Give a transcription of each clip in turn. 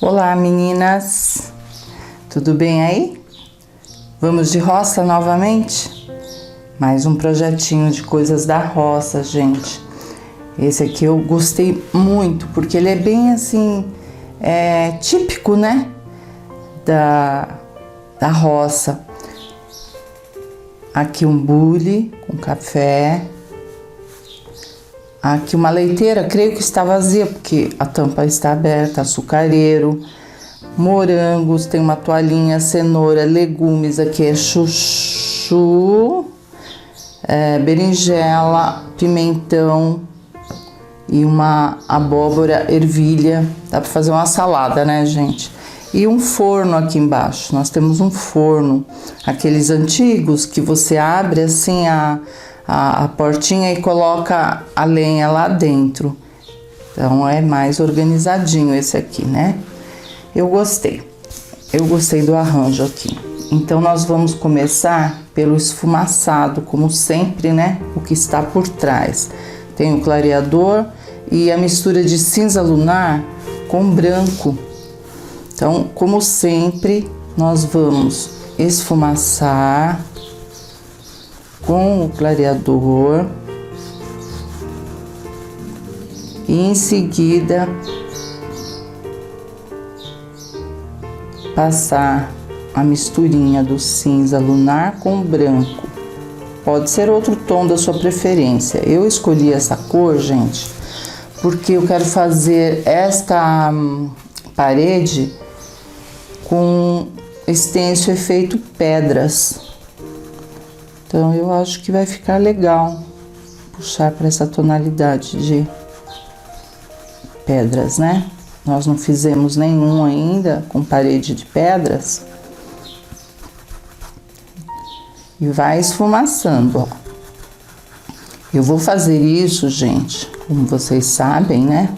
Olá, meninas! Tudo bem aí? Vamos de roça novamente? Mais um projetinho de coisas da roça, gente. Esse aqui eu gostei muito, porque ele é bem assim, típico, né? Da roça. Aqui um bule com café. Aqui uma leiteira, creio que está vazia, porque a tampa está aberta, açucareiro, morangos, tem uma toalhinha, cenoura, legumes, aqui é chuchu, berinjela, pimentão e uma abóbora, ervilha. Dá para fazer uma salada, né, gente? E um forno aqui embaixo, nós temos um forno, aqueles antigos que você abre assim a portinha e coloca a lenha lá dentro. Então é mais organizadinho esse aqui, né? Eu gostei do arranjo aqui. Então nós vamos começar pelo esfumaçado, como sempre, né? O que está por trás. Tem o clareador e a mistura de cinza lunar com branco. Então, como sempre, nós vamos esfumaçar com o clareador e em seguida passar a misturinha do cinza lunar com o branco. Pode ser outro tom da sua preferência. Eu escolhi essa cor, gente, porque eu quero fazer esta parede com stencil efeito pedras. Então eu acho que vai ficar legal puxar para essa tonalidade de pedras, né? Nós não fizemos nenhum ainda com parede de pedras. E vai esfumaçando, ó. Eu vou fazer isso, gente, como vocês sabem, né?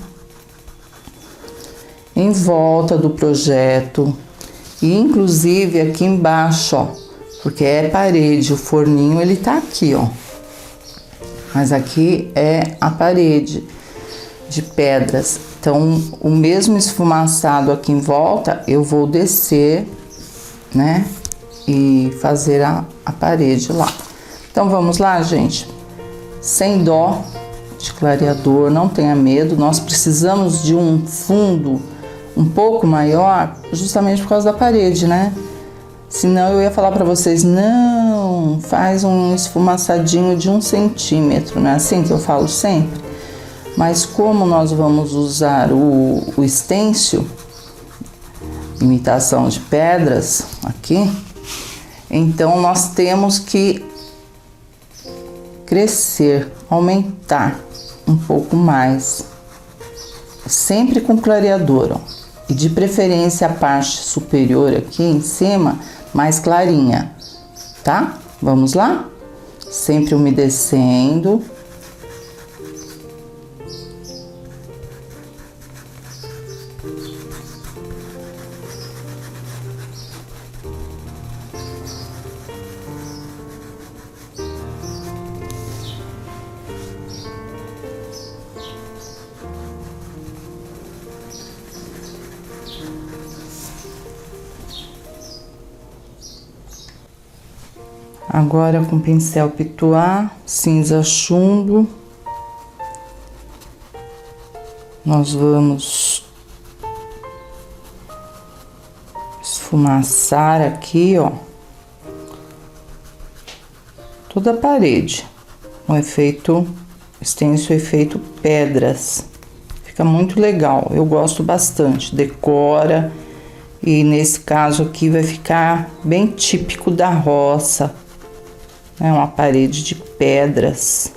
Em volta do projeto e inclusive aqui embaixo, ó, porque é parede, o forninho ele tá aqui, ó. Mas aqui é a parede de pedras. Então, o mesmo esfumaçado aqui em volta, eu vou descer, né? E fazer a parede lá. Então, vamos lá, gente. Sem dó de clareador, não tenha medo. Nós precisamos de um fundo um pouco maior, justamente por causa da parede, né? Senão eu ia falar para vocês, não, faz um esfumaçadinho de 1 centímetro, não é assim que eu falo sempre? Mas como nós vamos usar o stencil, imitação de pedras, aqui, então nós temos que crescer, aumentar um pouco mais, sempre com clareador, ó. E de preferência a parte superior aqui em cima, mais clarinha, tá? Vamos lá? Sempre umedecendo. Agora com pincel pituá, cinza chumbo, nós vamos esfumaçar aqui, ó, toda a parede, o efeito stencil, efeito pedras. Fica muito legal, eu gosto bastante, decora, e nesse caso aqui vai ficar bem típico da roça. É uma parede de pedras.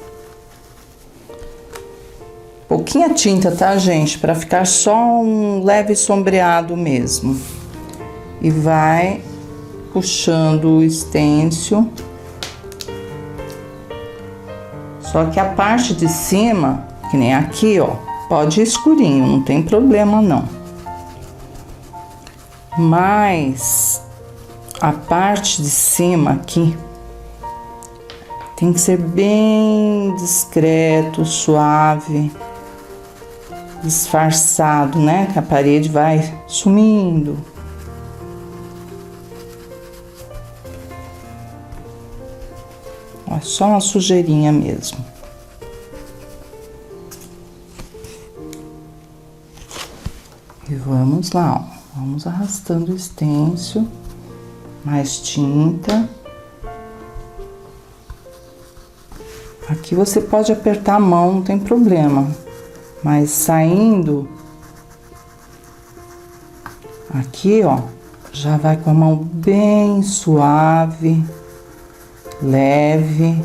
Pouquinha tinta, tá, gente? Para ficar só um leve sombreado mesmo. E vai puxando o stencil. Só que a parte de cima, que nem aqui, ó, pode ir escurinho, não tem problema não. Mas a parte de cima aqui tem que ser bem discreto, suave, disfarçado, né? Que a parede vai sumindo. É só uma sujeirinha mesmo. E vamos lá, ó. Vamos arrastando o stencil, mais tinta. Aqui você pode apertar a mão, não tem problema. Mas saindo, aqui, ó, já vai com a mão bem suave, leve.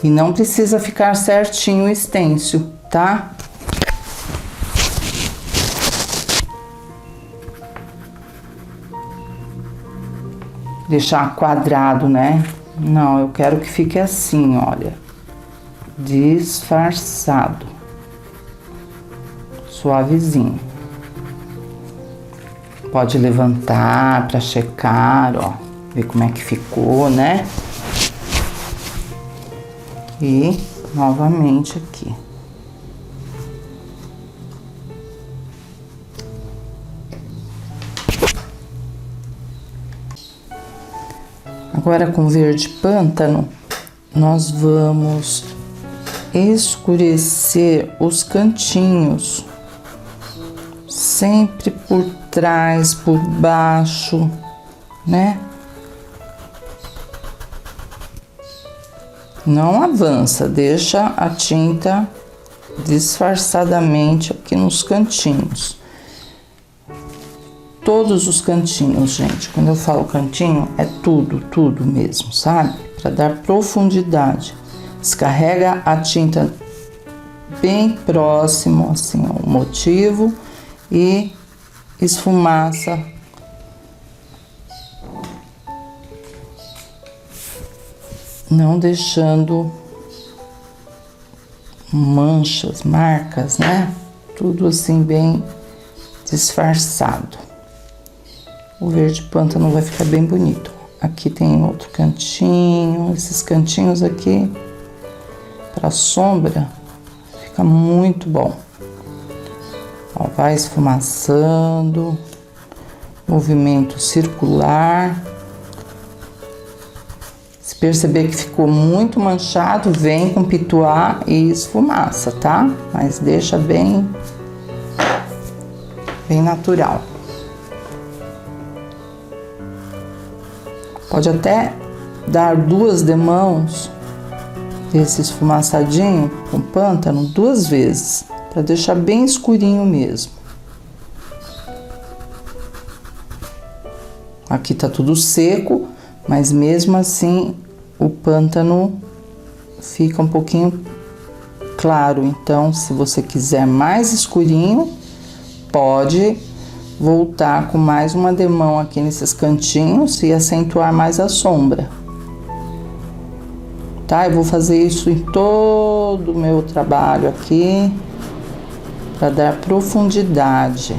E não precisa ficar certinho o stencil, tá? Deixar quadrado, né? Não, eu quero que fique assim, olha. Disfarçado. Suavezinho. Pode levantar pra checar, ó. Ver como é que ficou, né? E novamente aqui. Agora com verde pântano, nós vamos escurecer os cantinhos, sempre por trás, por baixo, né? Não avança, deixa a tinta disfarçadamente aqui nos cantinhos. Todos os cantinhos, gente. Quando eu falo cantinho, é tudo mesmo, sabe? Para dar profundidade. Descarrega a tinta bem próximo, assim, ao motivo e esfumaça. Não deixando manchas, marcas, né? Tudo assim bem disfarçado. O verde pântano vai ficar bem bonito. Aqui tem outro cantinho, esses cantinhos aqui para sombra fica muito bom. Ó, vai esfumaçando, movimento circular. Se perceber que ficou muito manchado, vem com pituá e esfumaça, tá? Mas deixa bem natural. Pode até dar 2 demãos desse esfumaçadinho com pântano 2 vezes, para deixar bem escurinho mesmo. Aqui tá tudo seco, mas mesmo assim o pântano fica um pouquinho claro. Então, se você quiser mais escurinho, pode voltar com mais uma demão aqui nesses cantinhos e acentuar mais a sombra. Tá? Eu vou fazer isso em todo o meu trabalho aqui, para dar profundidade.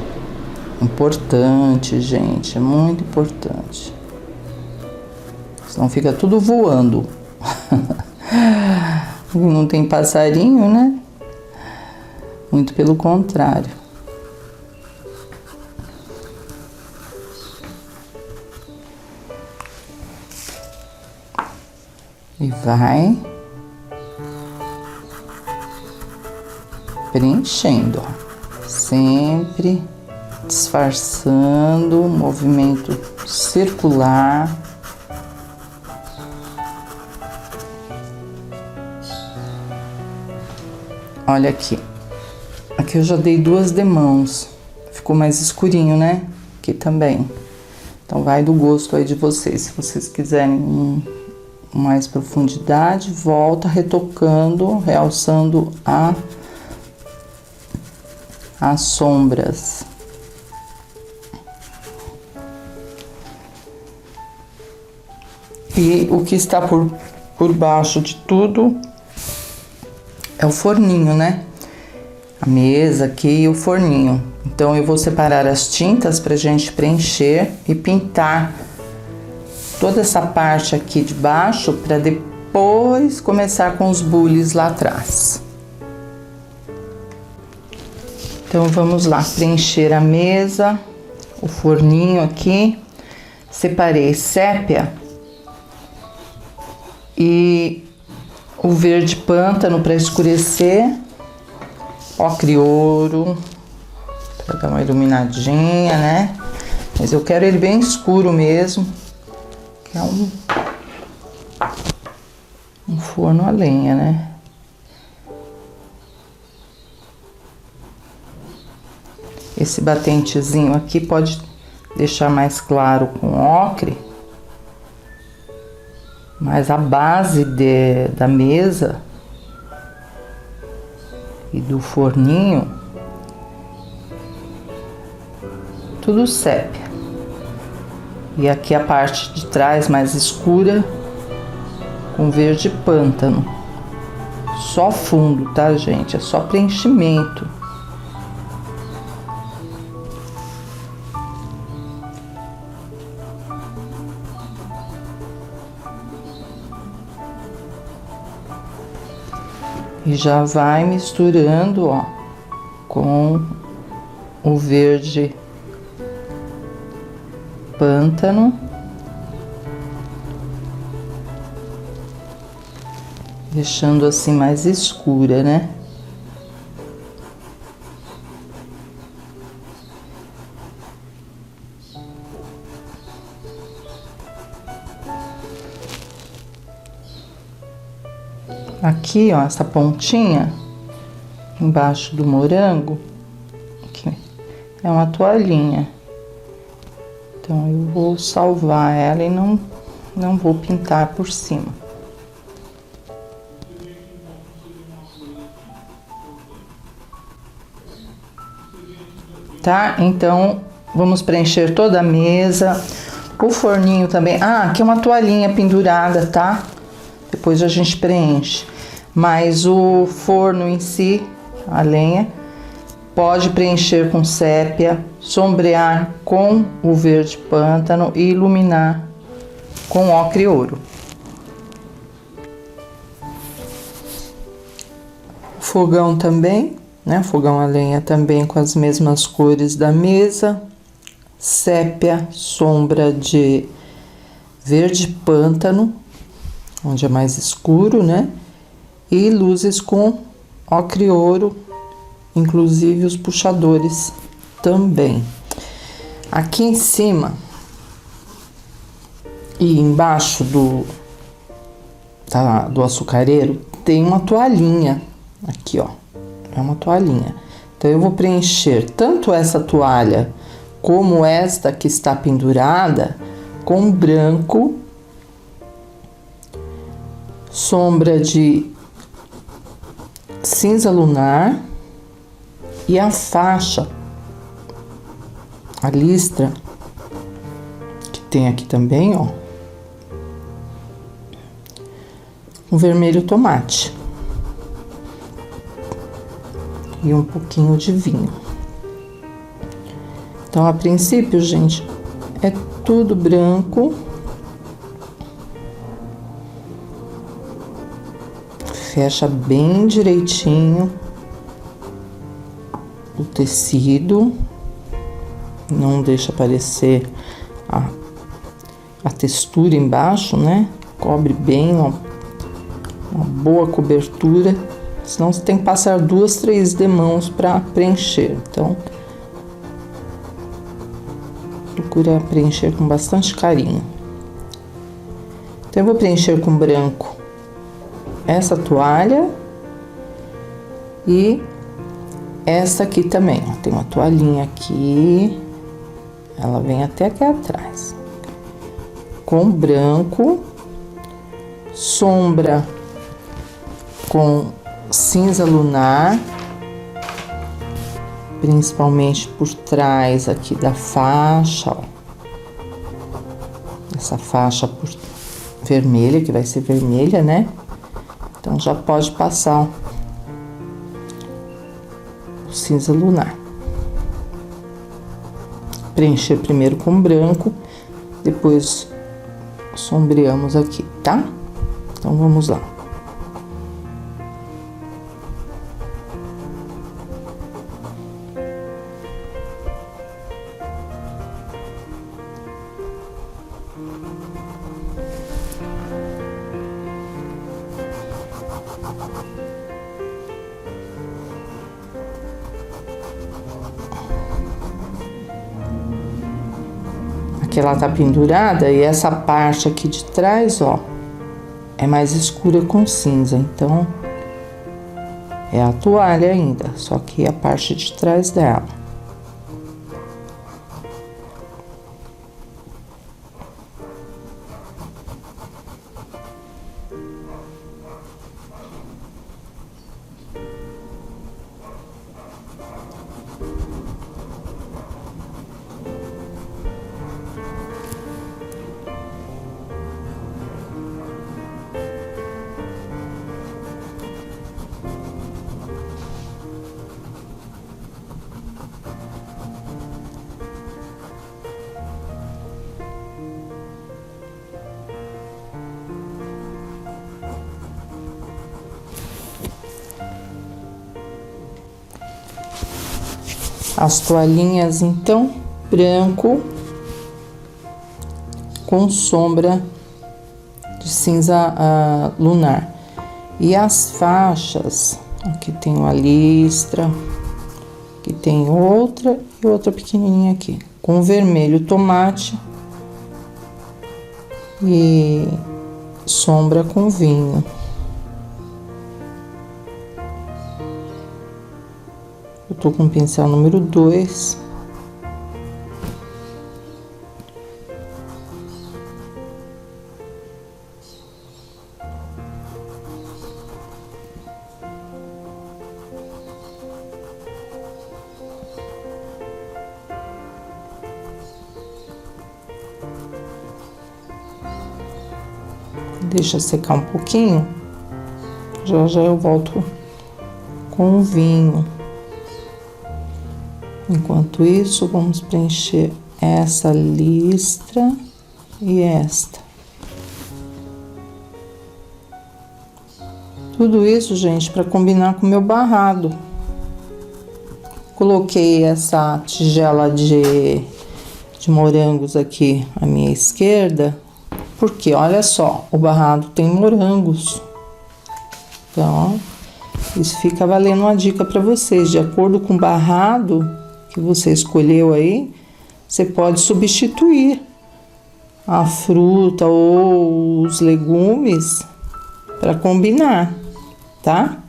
Importante, gente, é muito importante. Senão fica tudo voando. Não tem passarinho, né? Muito pelo contrário. E vai preenchendo, ó. Sempre disfarçando, movimento circular. Olha aqui. Aqui eu já dei 2 demãos. Ficou mais escurinho, né? Aqui também. Então vai do gosto aí de vocês. Se vocês quiserem mais profundidade, volta retocando, realçando as sombras. E o que está por baixo de tudo é o forninho, né? A mesa aqui e o forninho. Então eu vou separar as tintas pra gente preencher e pintar toda essa parte aqui de baixo para depois começar com os bules lá atrás. Então vamos lá, preencher a mesa, o forninho aqui. Separei sépia e o verde pântano para escurecer, ocre ouro, para dar uma iluminadinha, né? Mas eu quero ele bem escuro mesmo, que é um forno a lenha, né? Esse batentezinho aqui pode deixar mais claro com ocre, mas a base da mesa e do forninho, tudo sépia. E aqui a parte de trás mais escura, com verde pântano. Só fundo, tá, gente? É só preenchimento. E já vai misturando, ó, com o verde pântano. Deixando assim mais escura, né? Aqui, ó, essa pontinha embaixo do morango, aqui, é uma toalhinha. Então eu vou salvar ela e não vou pintar por cima. Tá? Então vamos preencher toda a mesa. O forninho também. Ah, aqui é uma toalhinha pendurada, tá? Depois a gente preenche. Mas o forno em si, a lenha, pode preencher com sépia, sombrear com o verde pântano e iluminar com ocre ouro. Fogão também, né? Fogão a lenha também com as mesmas cores da mesa. Sépia, sombra de verde pântano, onde é mais escuro, né? E luzes com ocre ouro, inclusive os puxadores também. Aqui em cima e embaixo do açucareiro tem uma toalhinha, aqui ó, é uma toalhinha. Então eu vou preencher tanto essa toalha como esta que está pendurada com branco, sombra de cinza lunar e a faixa, a listra que tem aqui também, ó, um vermelho tomate e um pouquinho de vinho. Então, a princípio, gente, é tudo branco. Fecha bem direitinho o tecido, não deixa aparecer a textura embaixo, né? Cobre bem, uma boa cobertura, senão você tem que passar 2, 3 demãos para preencher. Então, procura preencher com bastante carinho. Então, eu vou preencher com branco essa toalha e essa aqui também, ó, tem uma toalhinha aqui, ela vem até aqui atrás, com branco, sombra com cinza lunar, principalmente por trás aqui da faixa, ó, essa faixa vermelha, que vai ser vermelha, né? Então, já pode passar o cinza lunar. Preencher primeiro com branco, depois sombreamos aqui, tá? Então, vamos lá. porque ela tá pendurada e essa parte aqui de trás, ó, é mais escura com cinza, então é a toalha ainda, só que a parte de trás dela. As toalhinhas, então, branco com sombra de cinza lunar. E as faixas, aqui tem uma listra, aqui tem outra e outra pequenininha aqui, com vermelho tomate e sombra com vinho. Eu tô com o pincel número 2. Deixa secar um pouquinho. Já já eu volto com o vinho. Enquanto isso, vamos preencher essa listra e esta. Tudo isso, gente, para combinar com o meu barrado. Coloquei essa tigela de morangos aqui à minha esquerda, porque olha só, o barrado tem morangos. Então, isso fica valendo uma dica para vocês, de acordo com o barrado que você escolheu aí, você pode substituir a fruta ou os legumes para combinar, tá?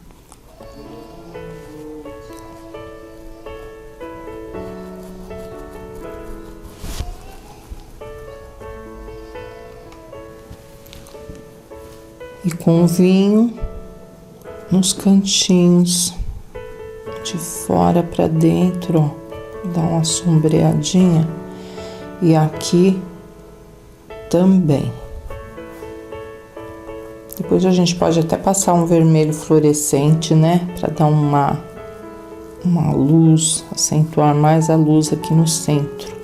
E com o vinho nos cantinhos, de fora para dentro, ó. Dá uma sombreadinha. E aqui também. Depois a gente pode até passar um vermelho fluorescente, né? Para dar uma luz, acentuar mais a luz aqui no centro.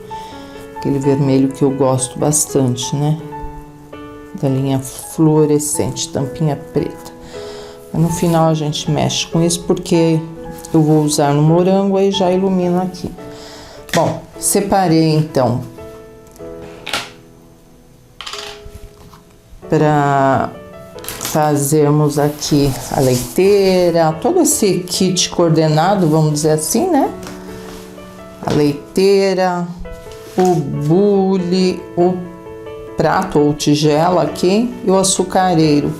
Aquele vermelho que eu gosto bastante, né? Da linha fluorescente, tampinha preta. No final a gente mexe com isso porque eu vou usar no morango, aí já ilumino aqui. Bom, separei então para fazermos aqui a leiteira, todo esse kit coordenado, vamos dizer assim, né? A leiteira, o bule, o prato ou tigela aqui e o açucareiro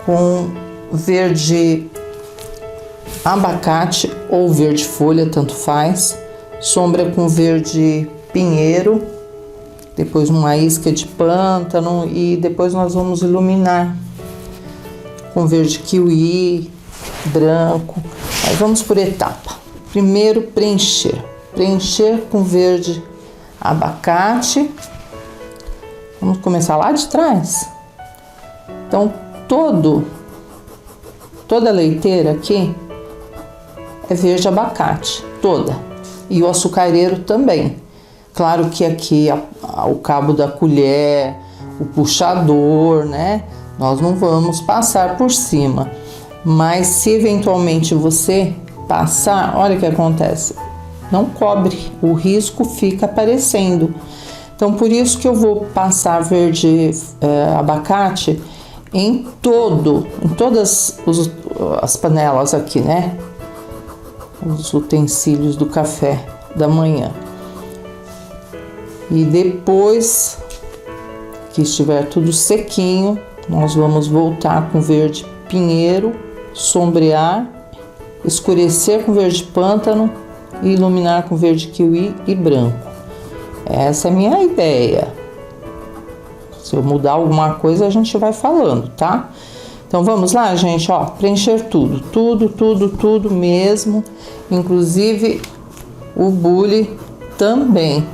com verde abacate ou verde folha, tanto faz, sombra com verde pinheiro, depois uma isca de pântano e depois nós vamos iluminar com verde kiwi, branco. Aí vamos por etapa. Primeiro preencher com verde abacate. Vamos começar lá de trás. Então toda a leiteira aqui é verde abacate, toda. E o açucareiro também. Claro que aqui o cabo da colher, o puxador, né? Nós não vamos passar por cima. Mas se eventualmente você passar, olha o que acontece. Não cobre, o risco fica aparecendo. Então, por isso que eu vou passar verde abacate em todas as panelas aqui, né? Os utensílios do café da manhã. E depois que estiver tudo sequinho, nós vamos voltar com verde pinheiro, sombrear, escurecer com verde pântano e iluminar com verde kiwi e branco. Essa é a minha ideia. Se eu mudar alguma coisa, a gente vai falando, tá? Então vamos lá, gente, ó, preencher tudo mesmo, inclusive o bule também,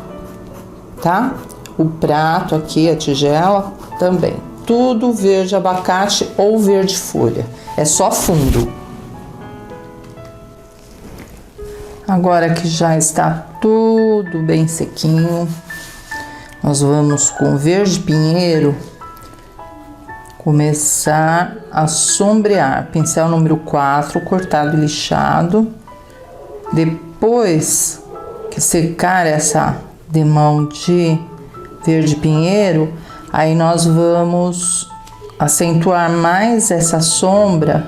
tá? O prato aqui, a tigela também. Tudo verde abacate ou verde folha. É só fundo. Agora que já está tudo bem sequinho, nós vamos com verde pinheiro começar a sombrear. Pincel número 4, cortado e lixado. Depois que secar essa demão de verde pinheiro, aí nós vamos acentuar mais essa sombra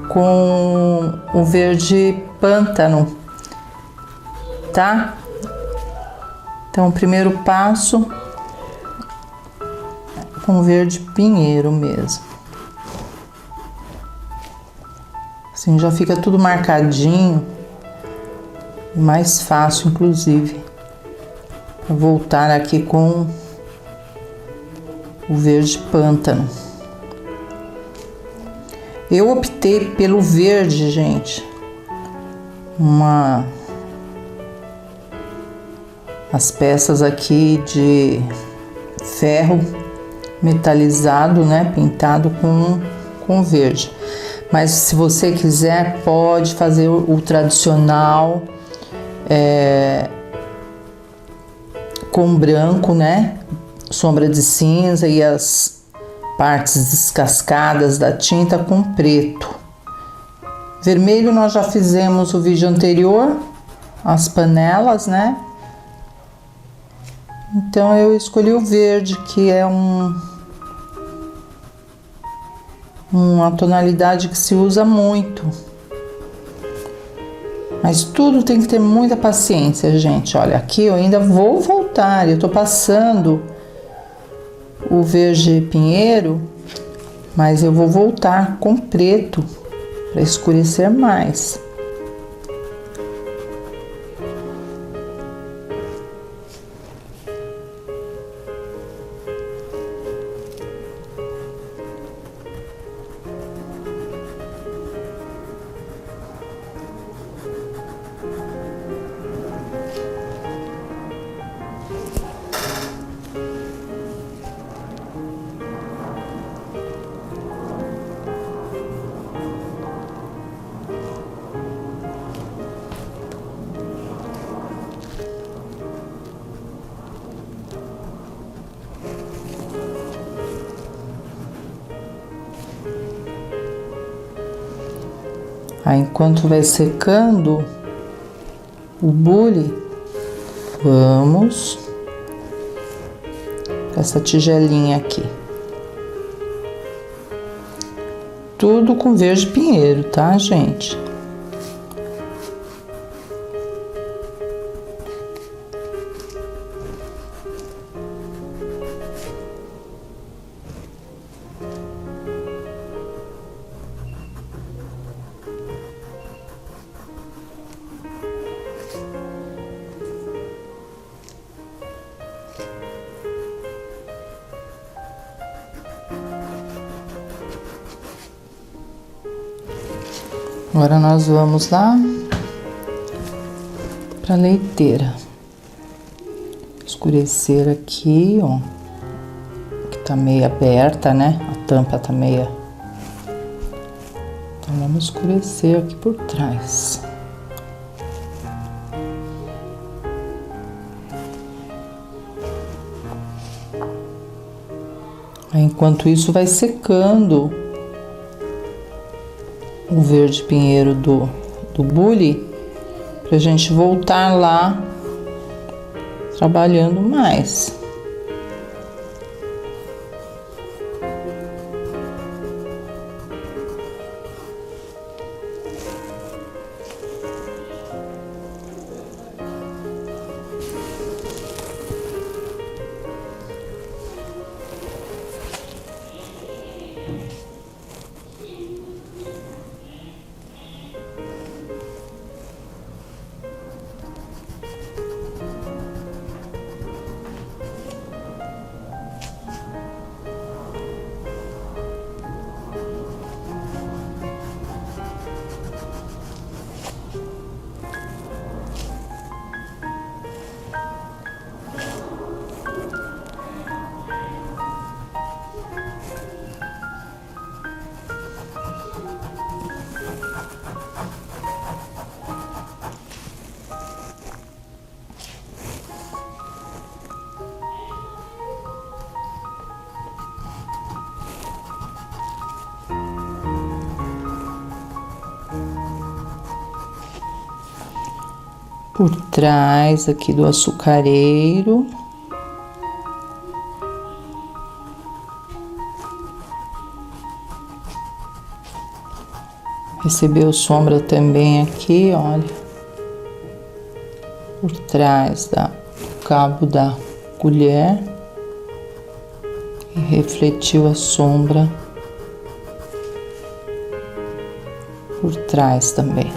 com o verde pântano, tá? Então, o primeiro passo com verde pinheiro mesmo. Assim já fica tudo marcadinho, mais fácil, inclusive. Vou voltar aqui com o verde pântano. Eu optei pelo verde, gente. As peças aqui de ferro metalizado, né, pintado com verde. Mas se você quiser, pode fazer o tradicional com branco, né, sombra de cinza e as partes descascadas da tinta com preto. Vermelho nós já fizemos o vídeo anterior, as panelas, né? Então eu escolhi o verde, que é uma tonalidade que se usa muito. Mas tudo tem que ter muita paciência, gente. Olha, aqui eu ainda vou voltar. Eu tô passando o verde pinheiro, mas eu vou voltar com preto para escurecer mais. Aí, enquanto vai secando o bule, vamos essa tigelinha aqui. Tudo com verde pinheiro, tá, gente? Agora nós vamos lá para a leiteira. Escurecer aqui, ó, que tá meio aberta, né? A tampa tá meia. Então vamos escurecer aqui por trás. Aí, enquanto isso vai secando o verde pinheiro do bule, pra gente voltar lá trabalhando mais. por trás aqui do açucareiro. Recebeu sombra também aqui, olha, por trás do cabo da colher e refletiu a sombra por trás também.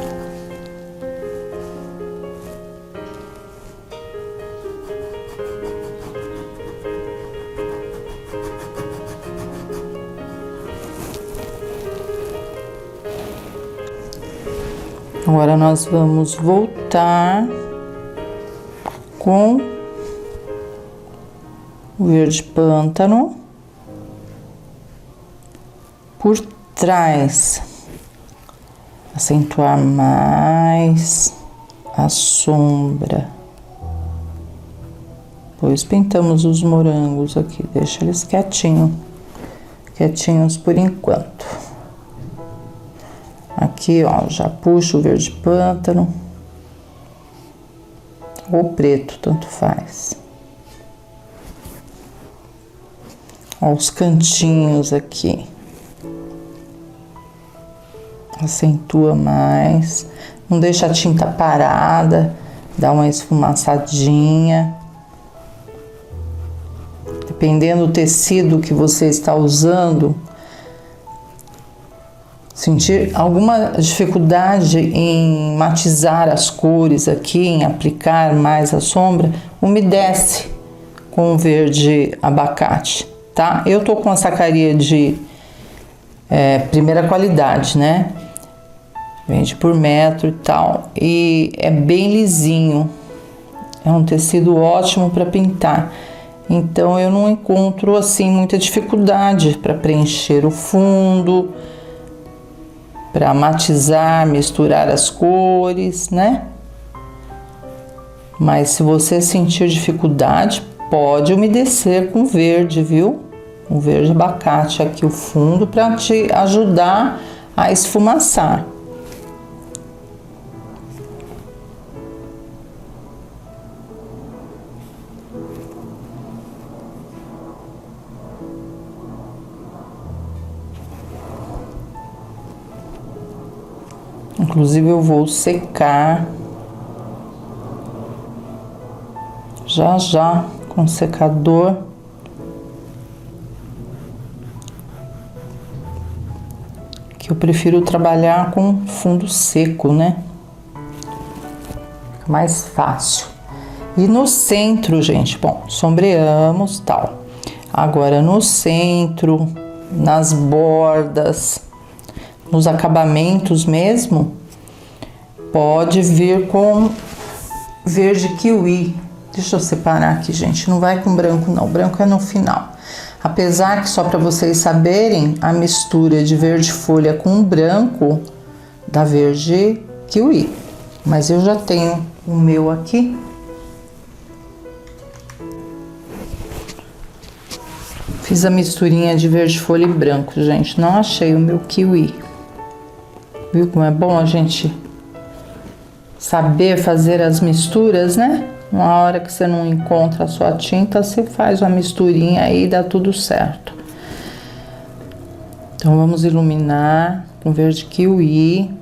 Agora nós vamos voltar com o verde pântano por trás, acentuar mais a sombra. Depois pintamos os morangos aqui, deixa eles quietinhos por enquanto. Aqui, ó, já puxo o verde pântano ou preto, tanto faz. Ó, os cantinhos aqui. Acentua mais. Não deixa a tinta parada, dá uma esfumaçadinha. Dependendo do tecido que você está usando, sentir alguma dificuldade em matizar as cores aqui, em aplicar mais a sombra, umedece com o verde abacate, tá? Eu tô com a sacaria de primeira qualidade, né? Vende por metro e tal, e é bem lisinho, é um tecido ótimo para pintar. Então eu não encontro assim muita dificuldade para preencher o fundo, para matizar, misturar as cores, né? Mas se você sentir dificuldade, pode umedecer com verde, viu? Um verde abacate aqui o fundo para te ajudar a esfumaçar. Inclusive eu vou secar já com o secador. Que eu prefiro trabalhar com fundo seco, né? Fica mais fácil. E no centro, gente, bom, sombreamos, tal. Agora no centro, nas bordas, nos acabamentos mesmo, pode vir com verde kiwi. Deixa eu separar aqui, gente, não vai com branco não, branco é no final. Apesar que, só para vocês saberem, a mistura de verde folha com branco dá verde kiwi. Mas eu já tenho o meu aqui. Fiz a misturinha de verde folha e branco, gente, não achei o meu kiwi. Viu como é bom a gente saber fazer as misturas, né? Uma hora que você não encontra a sua tinta, você faz uma misturinha aí e dá tudo certo. Então vamos iluminar com verde kiwi,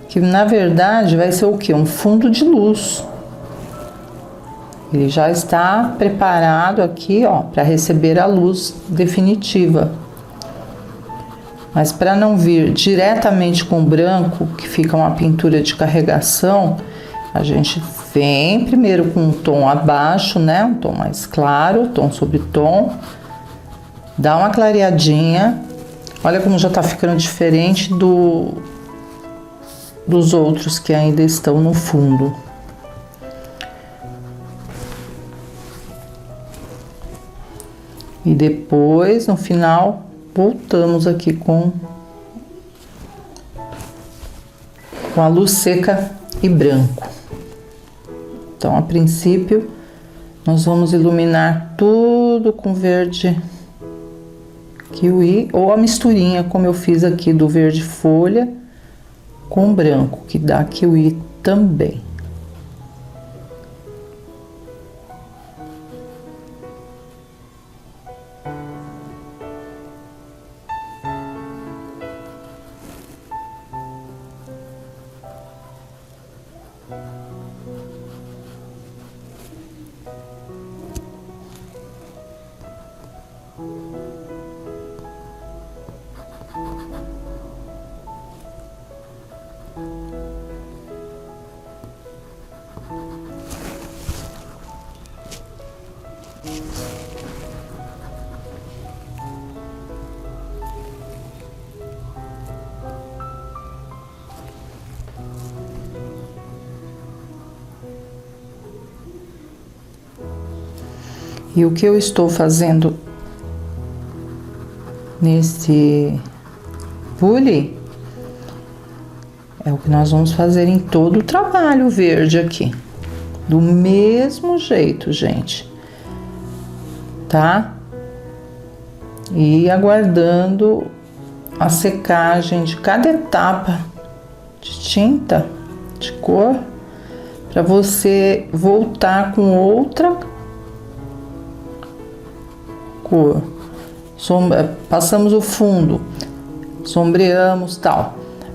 que na verdade vai ser o quê? Um fundo de luz. Ele já está preparado aqui, ó, para receber a luz definitiva. Mas para não vir diretamente com branco, que fica uma pintura de carregação, a gente vem primeiro com um tom abaixo, né? Um tom mais claro, tom sobre tom. Dá uma clareadinha. Olha como já tá ficando diferente dos outros que ainda estão no fundo. E depois, no final, voltamos aqui com a luz seca e branco. Então, a princípio, nós vamos iluminar tudo com verde kiwi, ou a misturinha, como eu fiz aqui, do verde folha com branco, que dá kiwi também. E o que eu estou fazendo nesse bule é o que nós vamos fazer em todo o trabalho verde aqui. Do mesmo jeito, gente. Tá? E aguardando a secagem de cada etapa de tinta, de cor, para você voltar com outra cor. Passamos o fundo, sombreamos, tal,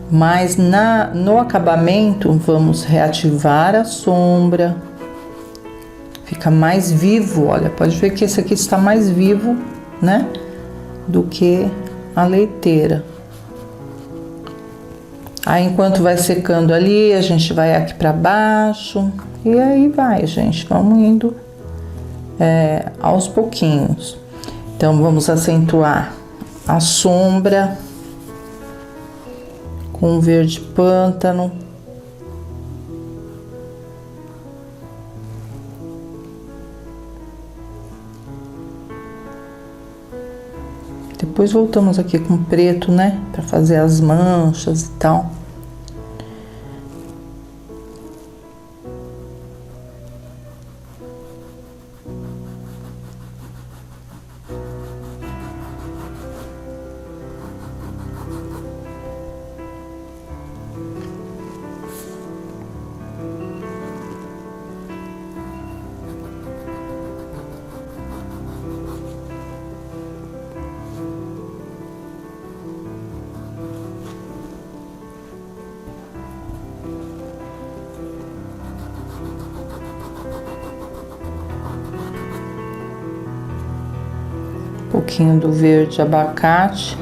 mas no acabamento vamos reativar a sombra, fica mais vivo. Olha, pode ver que esse aqui está mais vivo, né, do que a leiteira. Aí enquanto vai secando ali, a gente vai aqui para baixo e aí vai, gente, vamos indo aos pouquinhos. Então, vamos acentuar a sombra com verde pântano. Depois voltamos aqui com preto, né? Para fazer as manchas e tal. Um pouquinho do verde abacate,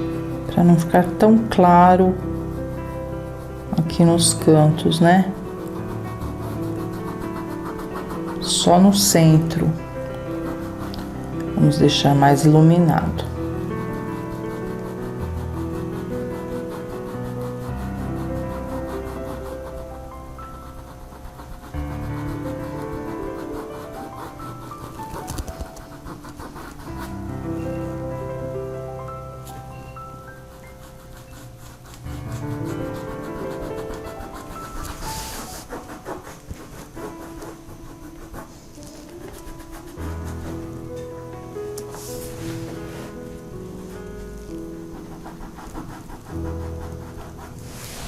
para não ficar tão claro aqui nos cantos, né? Só no centro. Vamos deixar mais iluminado.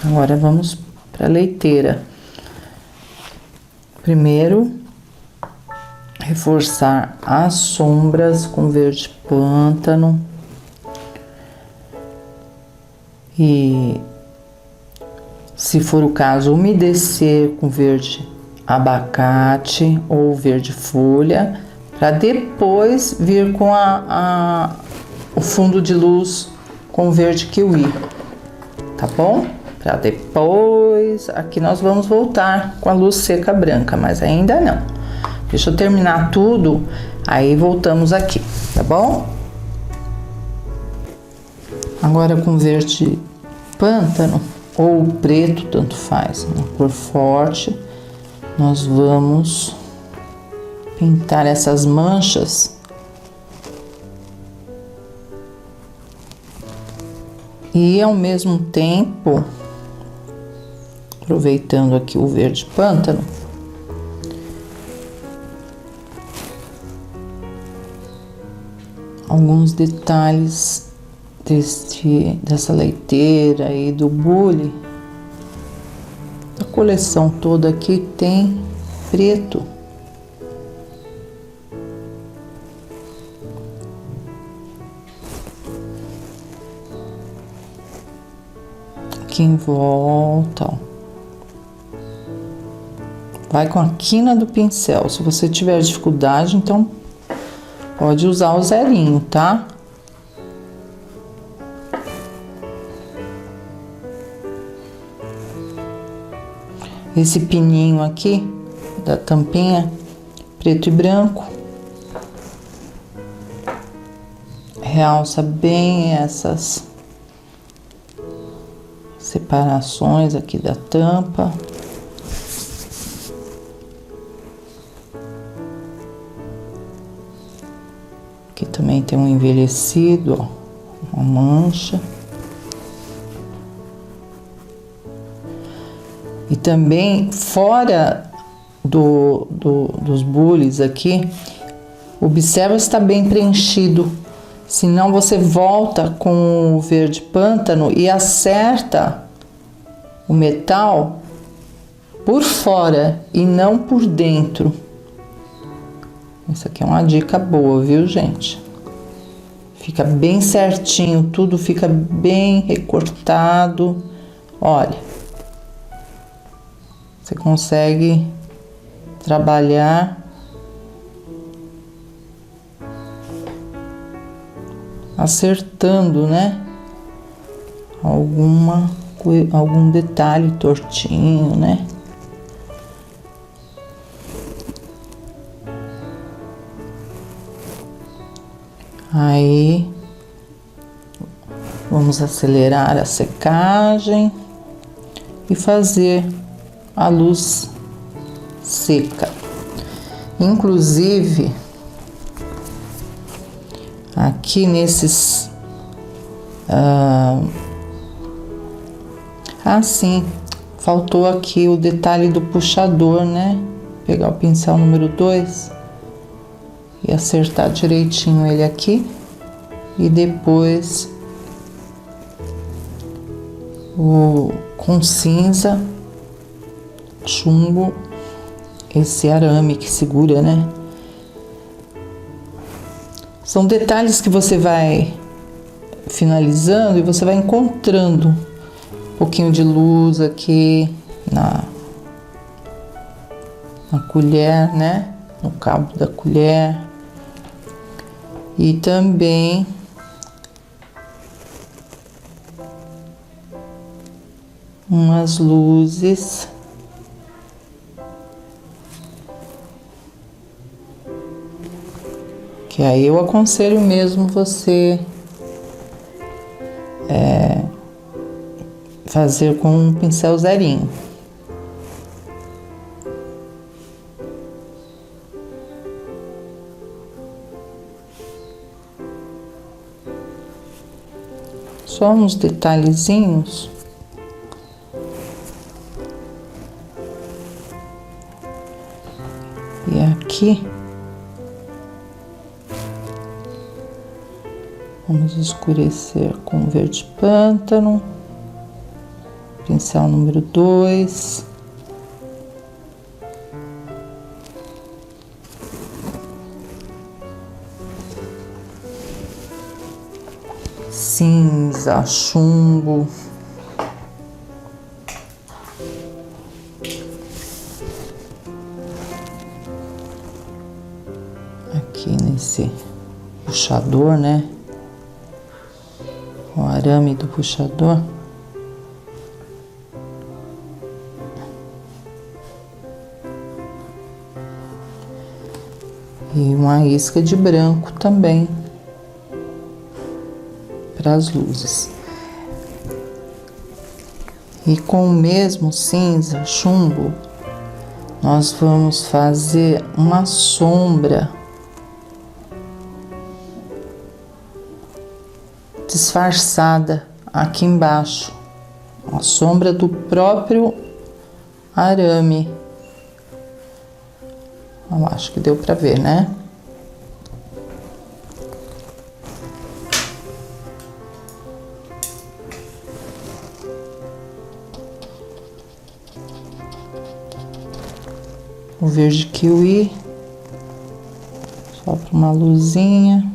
Agora vamos para a leiteira. Primeiro, reforçar as sombras com verde pântano e, se for o caso, umedecer com verde abacate ou verde folha, para depois vir com o fundo de luz com verde kiwi, tá bom? Para depois, aqui nós vamos voltar com a luz seca branca, mas ainda não. Deixa eu terminar tudo, aí voltamos aqui, tá bom? Agora com verde pântano ou preto, tanto faz, uma cor forte, nós vamos pintar essas manchas. E ao mesmo tempo, aproveitando aqui o verde pântano, alguns detalhes dessa leiteira e do bule. A coleção toda aqui tem preto. Aqui em volta, ó. Vai com a quina do pincel. Se você tiver dificuldade, então pode usar o zerinho, tá? esse pininho aqui da tampinha, preto e branco. Realça bem essas separações aqui da tampa. Aqui também tem um envelhecido, ó, uma mancha. E também fora dos bules aqui, observa se está bem preenchido. Senão você volta com o verde pântano e acerta o metal por fora e não por dentro. Isso aqui é uma dica boa, viu, gente? Fica bem certinho, tudo fica bem recortado. Olha, você consegue trabalhar acertando, né? Algum detalhe tortinho, né? Aí, vamos acelerar a secagem e fazer a luz seca. Inclusive, aqui nesses... sim, faltou aqui o detalhe do puxador, né? Pegar o pincel número 2 e acertar direitinho ele aqui. E depois, com cinza, chumbo, esse arame que segura, né? São detalhes que você vai finalizando e você vai encontrando um pouquinho de luz aqui na colher, né? No cabo da colher. E também umas luzes que aí eu aconselho mesmo você fazer com um pincel zerinho. Só uns detalhezinhos. E aqui vamos escurecer com verde pântano, pincel número 2. Cinza, chumbo. Aqui nesse puxador, né? O arame do puxador. E uma isca de branco também para as luzes. E com o mesmo cinza, chumbo, nós vamos fazer uma sombra disfarçada aqui embaixo, a sombra do próprio arame. Eu acho que deu para ver, né? O verde kiwi, só para uma luzinha.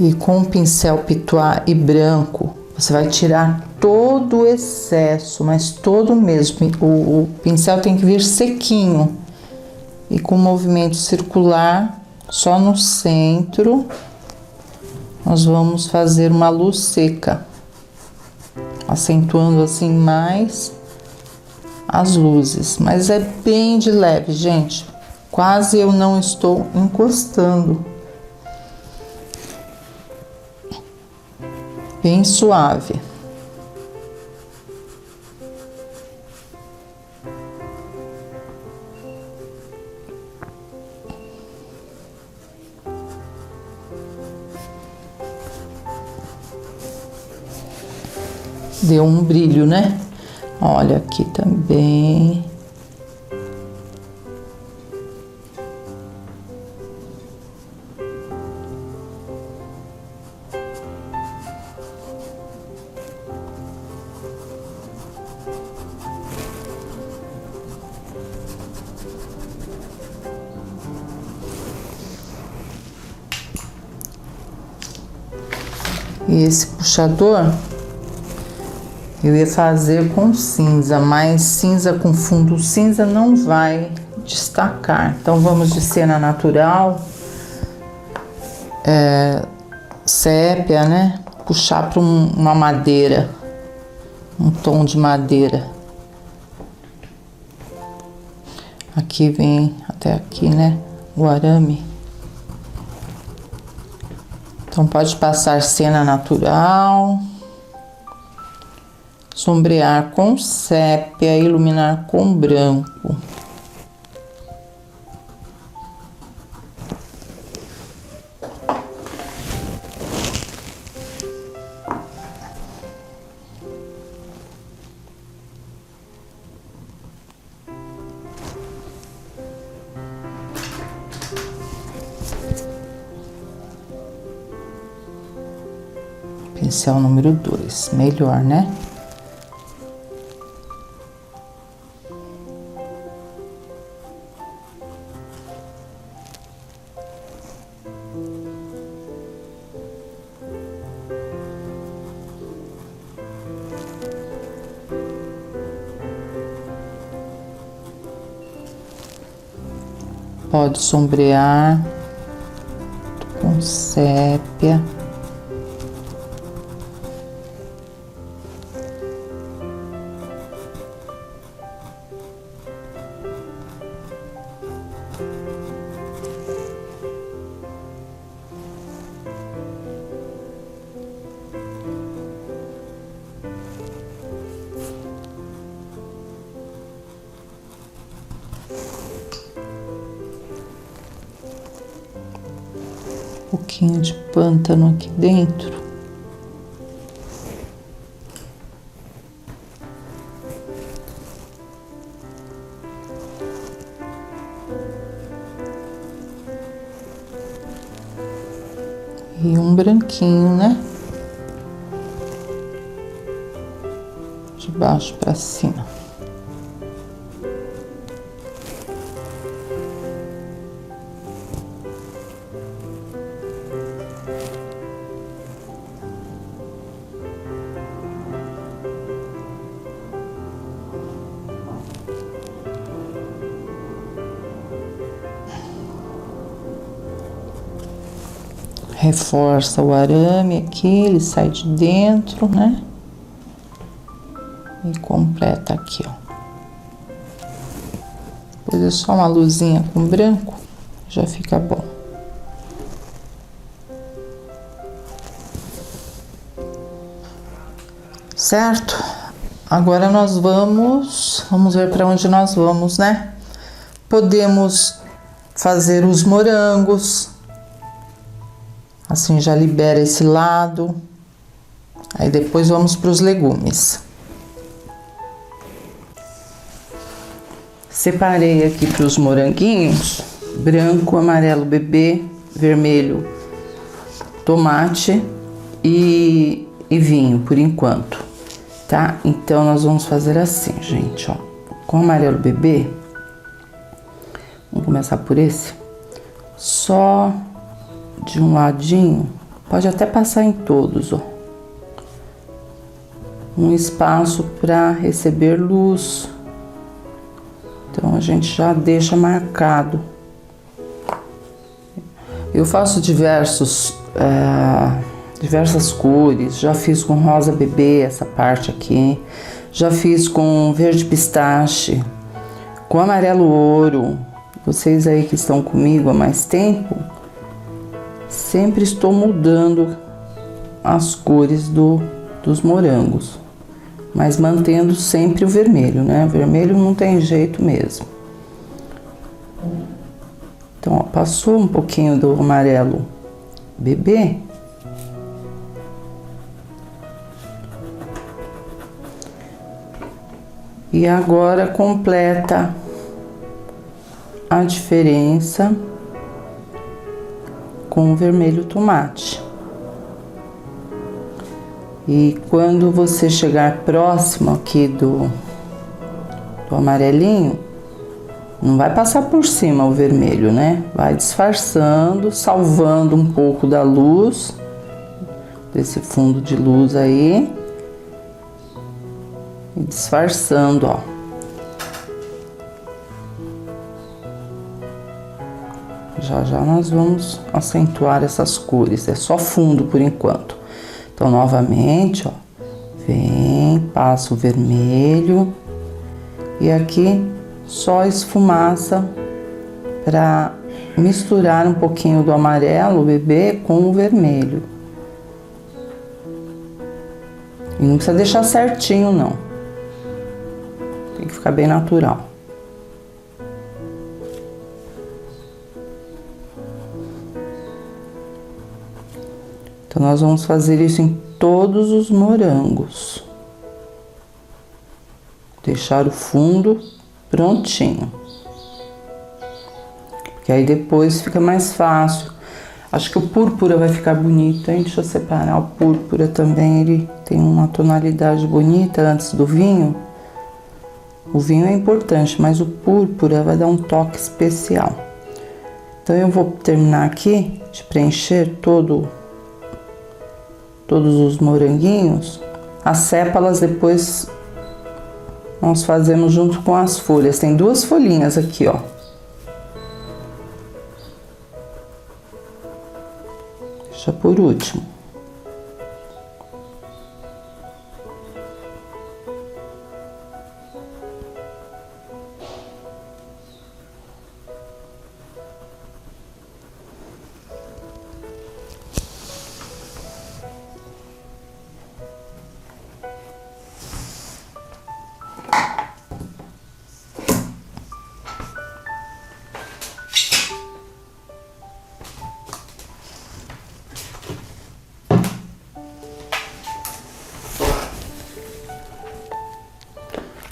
E com o pincel pituá e branco, você vai tirar todo o excesso, mas todo mesmo. O pincel tem que vir sequinho e com movimento circular, só no centro. Nós vamos fazer uma luz seca, acentuando assim mais as luzes, mas é bem de leve, gente. Quase eu não estou encostando. Bem suave. Deu um brilho, né? Olha aqui também. E esse puxador eu ia fazer com cinza, mas cinza com fundo cinza não vai destacar. Então vamos de cena natural, sépia, né? Puxar para uma madeira, um tom de madeira. Aqui vem até aqui, né? O arame. Então pode passar cena natural. Sombrear com sépia, iluminar com branco. Pincel número 2, melhor, né? Pode sombrear com sépia. Um pouquinho de pântano aqui dentro. E um branquinho, né? De baixo para cima. Reforça o arame aqui, ele sai de dentro, né? E completa aqui, ó. Depois é só uma luzinha com branco, já fica bom. Certo? Agora nós vamos ver para onde nós vamos, né? Podemos fazer os morangos. Assim já libera esse lado. Aí depois vamos para os legumes. Separei aqui para os moranguinhos, branco, amarelo bebê, vermelho, tomate e vinho, por enquanto, tá? Então, nós vamos fazer assim, gente, ó. Com amarelo bebê, vamos começar por esse. Só de um ladinho, pode até passar em todos, ó. um espaço para receber luz. Então a gente já deixa marcado. Eu faço diversas cores, já fiz com rosa bebê essa parte aqui, já fiz com verde pistache, com amarelo ouro. Vocês aí que estão comigo há mais tempo, sempre estou mudando as cores dos morangos, mas mantendo sempre o vermelho, né? O vermelho não tem jeito mesmo. Então, ó, passou um pouquinho do amarelo bebê. E agora completa a diferença com o vermelho tomate. E quando você chegar próximo aqui do amarelinho, não vai passar por cima o vermelho, né? Vai disfarçando, salvando um pouco da luz, desse fundo de luz aí. E disfarçando, ó. Já já nós vamos acentuar essas cores, é só fundo por enquanto. Então, novamente, ó, vem, passa o vermelho e aqui só esfumaça para misturar um pouquinho do amarelo bebê com o vermelho. E não precisa deixar certinho, não. Tem que ficar bem natural. Então, nós vamos fazer isso em todos os morangos. Deixar o fundo prontinho. Porque aí depois fica mais fácil. Acho que o púrpura vai ficar bonito, hein? Deixa eu separar o púrpura também. Ele tem uma tonalidade bonita antes do vinho. O vinho é importante, mas o púrpura vai dar um toque especial. Então, eu vou terminar aqui de preencher todos os moranguinhos. As sépalas depois nós fazemos junto com as folhas. Tem duas folhinhas aqui, ó. Deixa por último.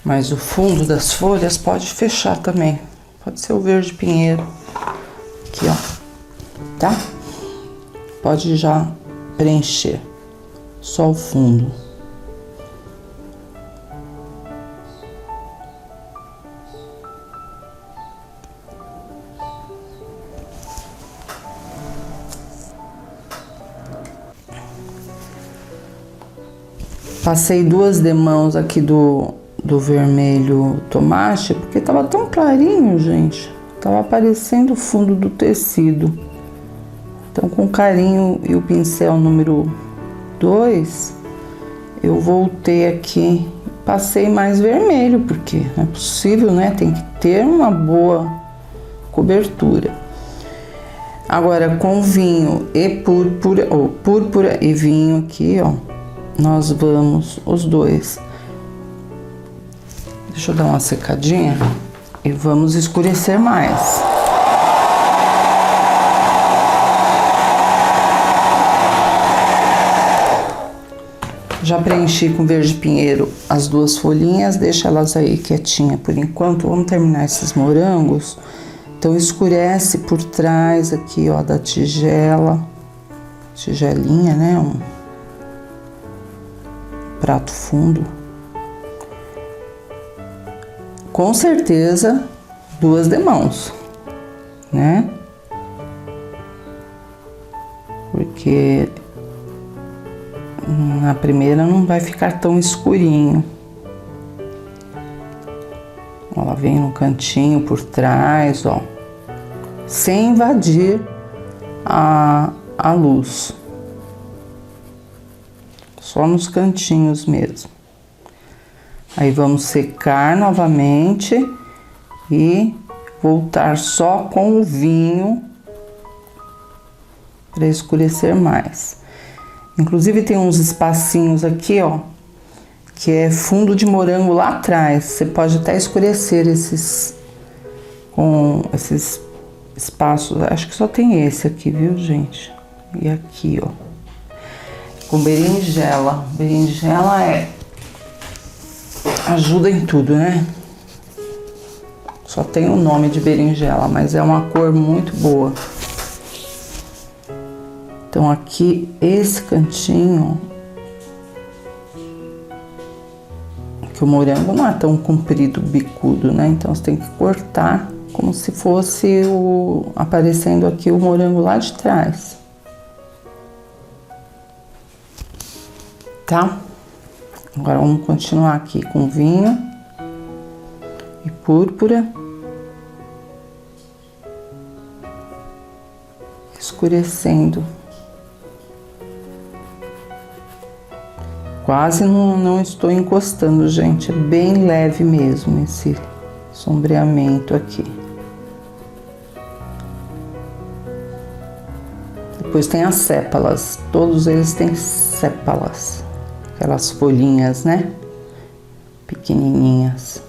Mas o fundo das folhas pode fechar também. Pode ser o verde pinheiro. Aqui, ó. Tá? Pode já preencher. Só o fundo. Passei duas demãos aqui do vermelho tomate, porque tava tão clarinho, gente. Tava aparecendo o fundo do tecido. Então, com carinho e o pincel número 2, eu voltei aqui, passei mais vermelho, porque não é possível, né? Tem que ter uma boa cobertura. Agora, com vinho e púrpura, ou púrpura e vinho aqui, ó, nós vamos os dois. Deixa eu dar uma secadinha e vamos escurecer mais. Já preenchi com verde pinheiro as duas folhinhas, deixa elas aí quietinha por enquanto. Vamos terminar esses morangos. Então, escurece por trás aqui, ó, da tigelinha, né? Um prato fundo. Com certeza, duas demãos, né? Porque na primeira não vai ficar tão escurinho. Ela vem no cantinho por trás, ó, sem invadir a luz. Só nos cantinhos mesmo. Aí vamos secar novamente e voltar só com o vinho para escurecer mais. Inclusive tem uns espacinhos aqui, ó, que é fundo de morango lá atrás. Você pode até escurecer esses espaços. Acho que só tem esse aqui, viu, gente? E aqui, ó. Com berinjela. Berinjela ajuda em tudo, né? Só tem o nome de berinjela, mas é uma cor muito boa. Então aqui, esse cantinho, que o morango não é tão comprido, bicudo, né? Então você tem que cortar como se fosse aparecendo aqui o morango lá de trás. Tá? Agora vamos continuar aqui com vinho e púrpura. Escurecendo. Quase não estou encostando, gente. É bem leve mesmo esse sombreamento aqui. Depois tem as sépalas. Todos eles têm sépalas. Aquelas folhinhas, né? Pequenininhas.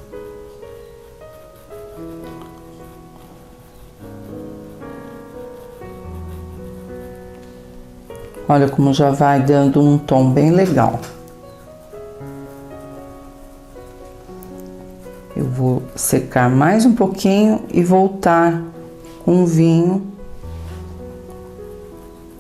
Olha como já vai dando um tom bem legal. Eu vou secar mais um pouquinho e voltar com o vinho.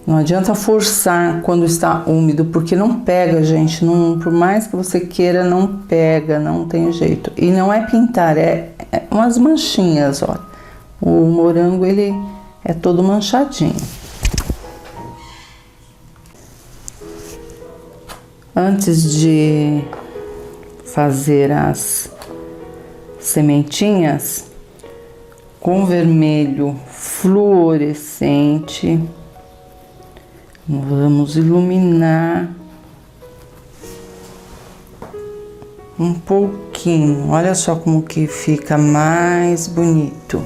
Não adianta forçar quando está úmido, porque não pega, gente. Não, por mais que você queira, não pega, não tem jeito. E não é pintar, é umas manchinhas, ó. O morango, ele é todo manchadinho. Antes de fazer as sementinhas, com vermelho fluorescente, vamos iluminar um pouquinho. Olha só como que fica mais bonito.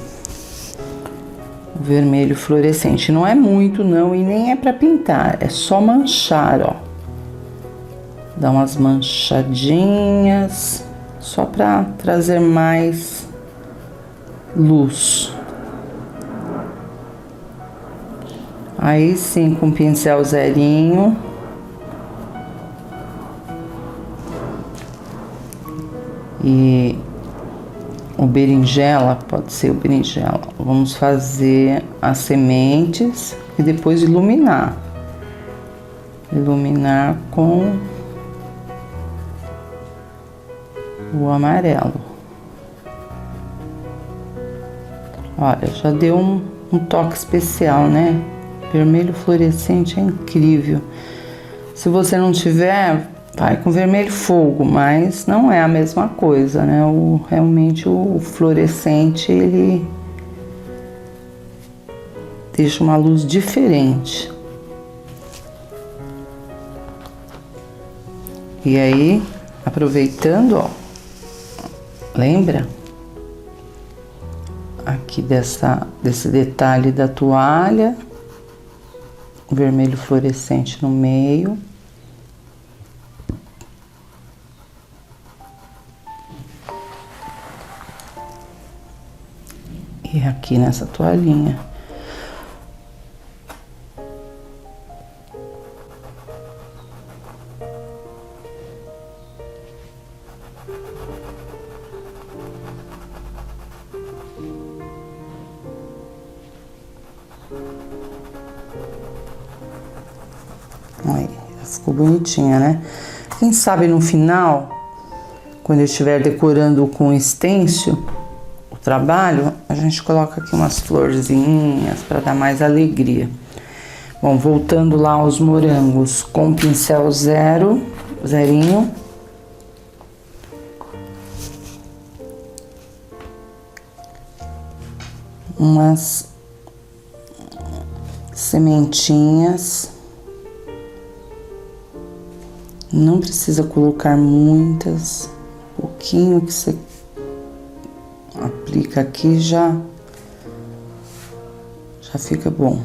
O vermelho fluorescente. Não é muito não e nem é para pintar, é só manchar, ó. Dá umas manchadinhas, só para trazer mais luz. Aí sim, com pincel zerinho. E o berinjela, pode ser o berinjela. Vamos fazer as sementes e depois iluminar. Iluminar com o amarelo. Olha, já deu um toque especial, né? Vermelho fluorescente é incrível. Se você não tiver, vai com vermelho fogo, mas não é a mesma coisa, né? Realmente o fluorescente, ele deixa uma luz diferente. E aí, aproveitando, ó, lembra? Aqui desse detalhe da toalha, vermelho fluorescente no meio. E aqui nessa toalhinha. Aí, ficou bonitinha, né? Quem sabe no final, quando eu estiver decorando com stencil o trabalho, a gente coloca aqui umas florzinhas para dar mais alegria. Bom, voltando lá aos morangos, com pincel zerinho. Umas sementinhas. Não precisa colocar muitas, pouquinho que você aplica aqui já fica bom.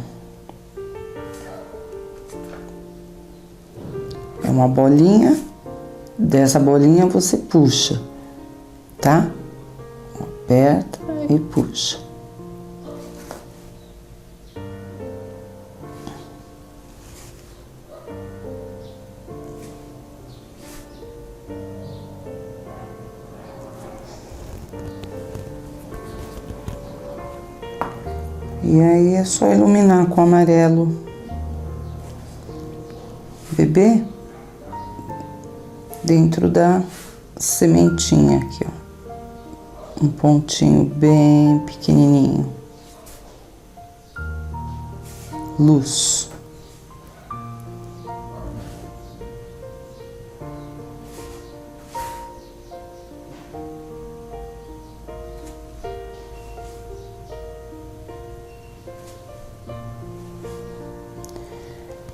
É uma bolinha, dessa bolinha você puxa, tá? Aperta e puxa. E aí é só iluminar com amarelo bebê dentro da sementinha aqui, ó. Um pontinho bem pequenininho. Luz.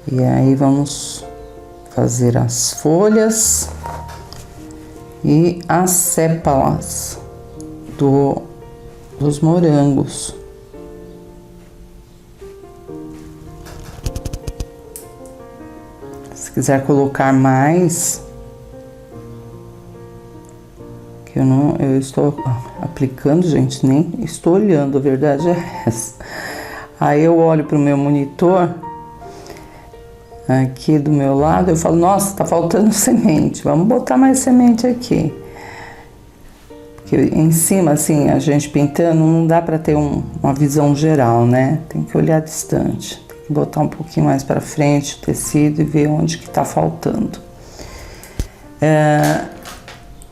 E aí vamos fazer as folhas e as sépalas dos morangos. Se quiser colocar mais, que eu estou aplicando, gente, nem estou olhando, a verdade é essa. Aí eu olho para o meu monitor aqui do meu lado, eu falo, nossa, tá faltando semente, vamos botar mais semente aqui. Porque em cima, assim, a gente pintando, não dá para ter uma visão geral, né? Tem que olhar distante, tem que botar um pouquinho mais para frente o tecido e ver onde que tá faltando.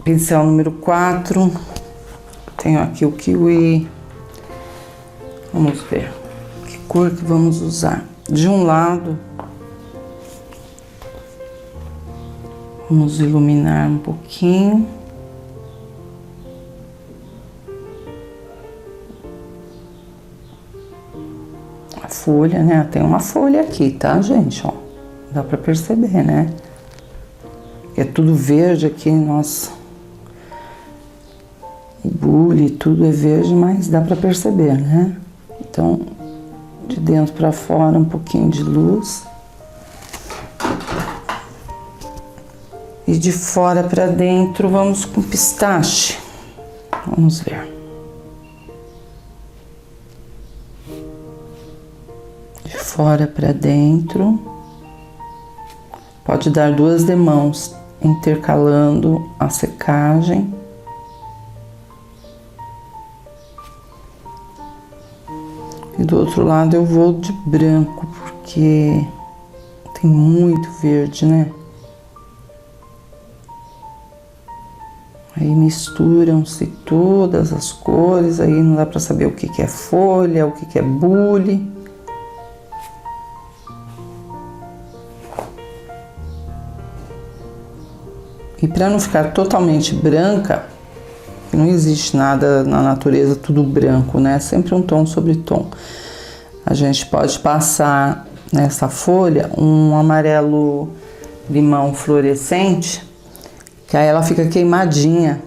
Pincel número 4, tenho aqui o kiwi. Vamos ver que cor que vamos usar. De um lado, vamos iluminar um pouquinho. A folha, né? Tem uma folha aqui, tá, gente? Ó, dá pra perceber, né? É tudo verde aqui, nossa. O bule, tudo é verde, mas dá pra perceber, né? Então, de dentro pra fora, um pouquinho de luz. E de fora para dentro, vamos com pistache. Vamos ver. De fora para dentro. Pode dar 2 demãos, intercalando a secagem. E do outro lado eu vou de branco, porque tem muito verde, né? Aí misturam-se todas as cores, aí não dá para saber o que que é folha, o que que é bule. E para não ficar totalmente branca, não existe nada na natureza tudo branco, né? Sempre um tom sobre tom. A gente pode passar nessa folha um amarelo limão fluorescente, que aí ela fica queimadinha,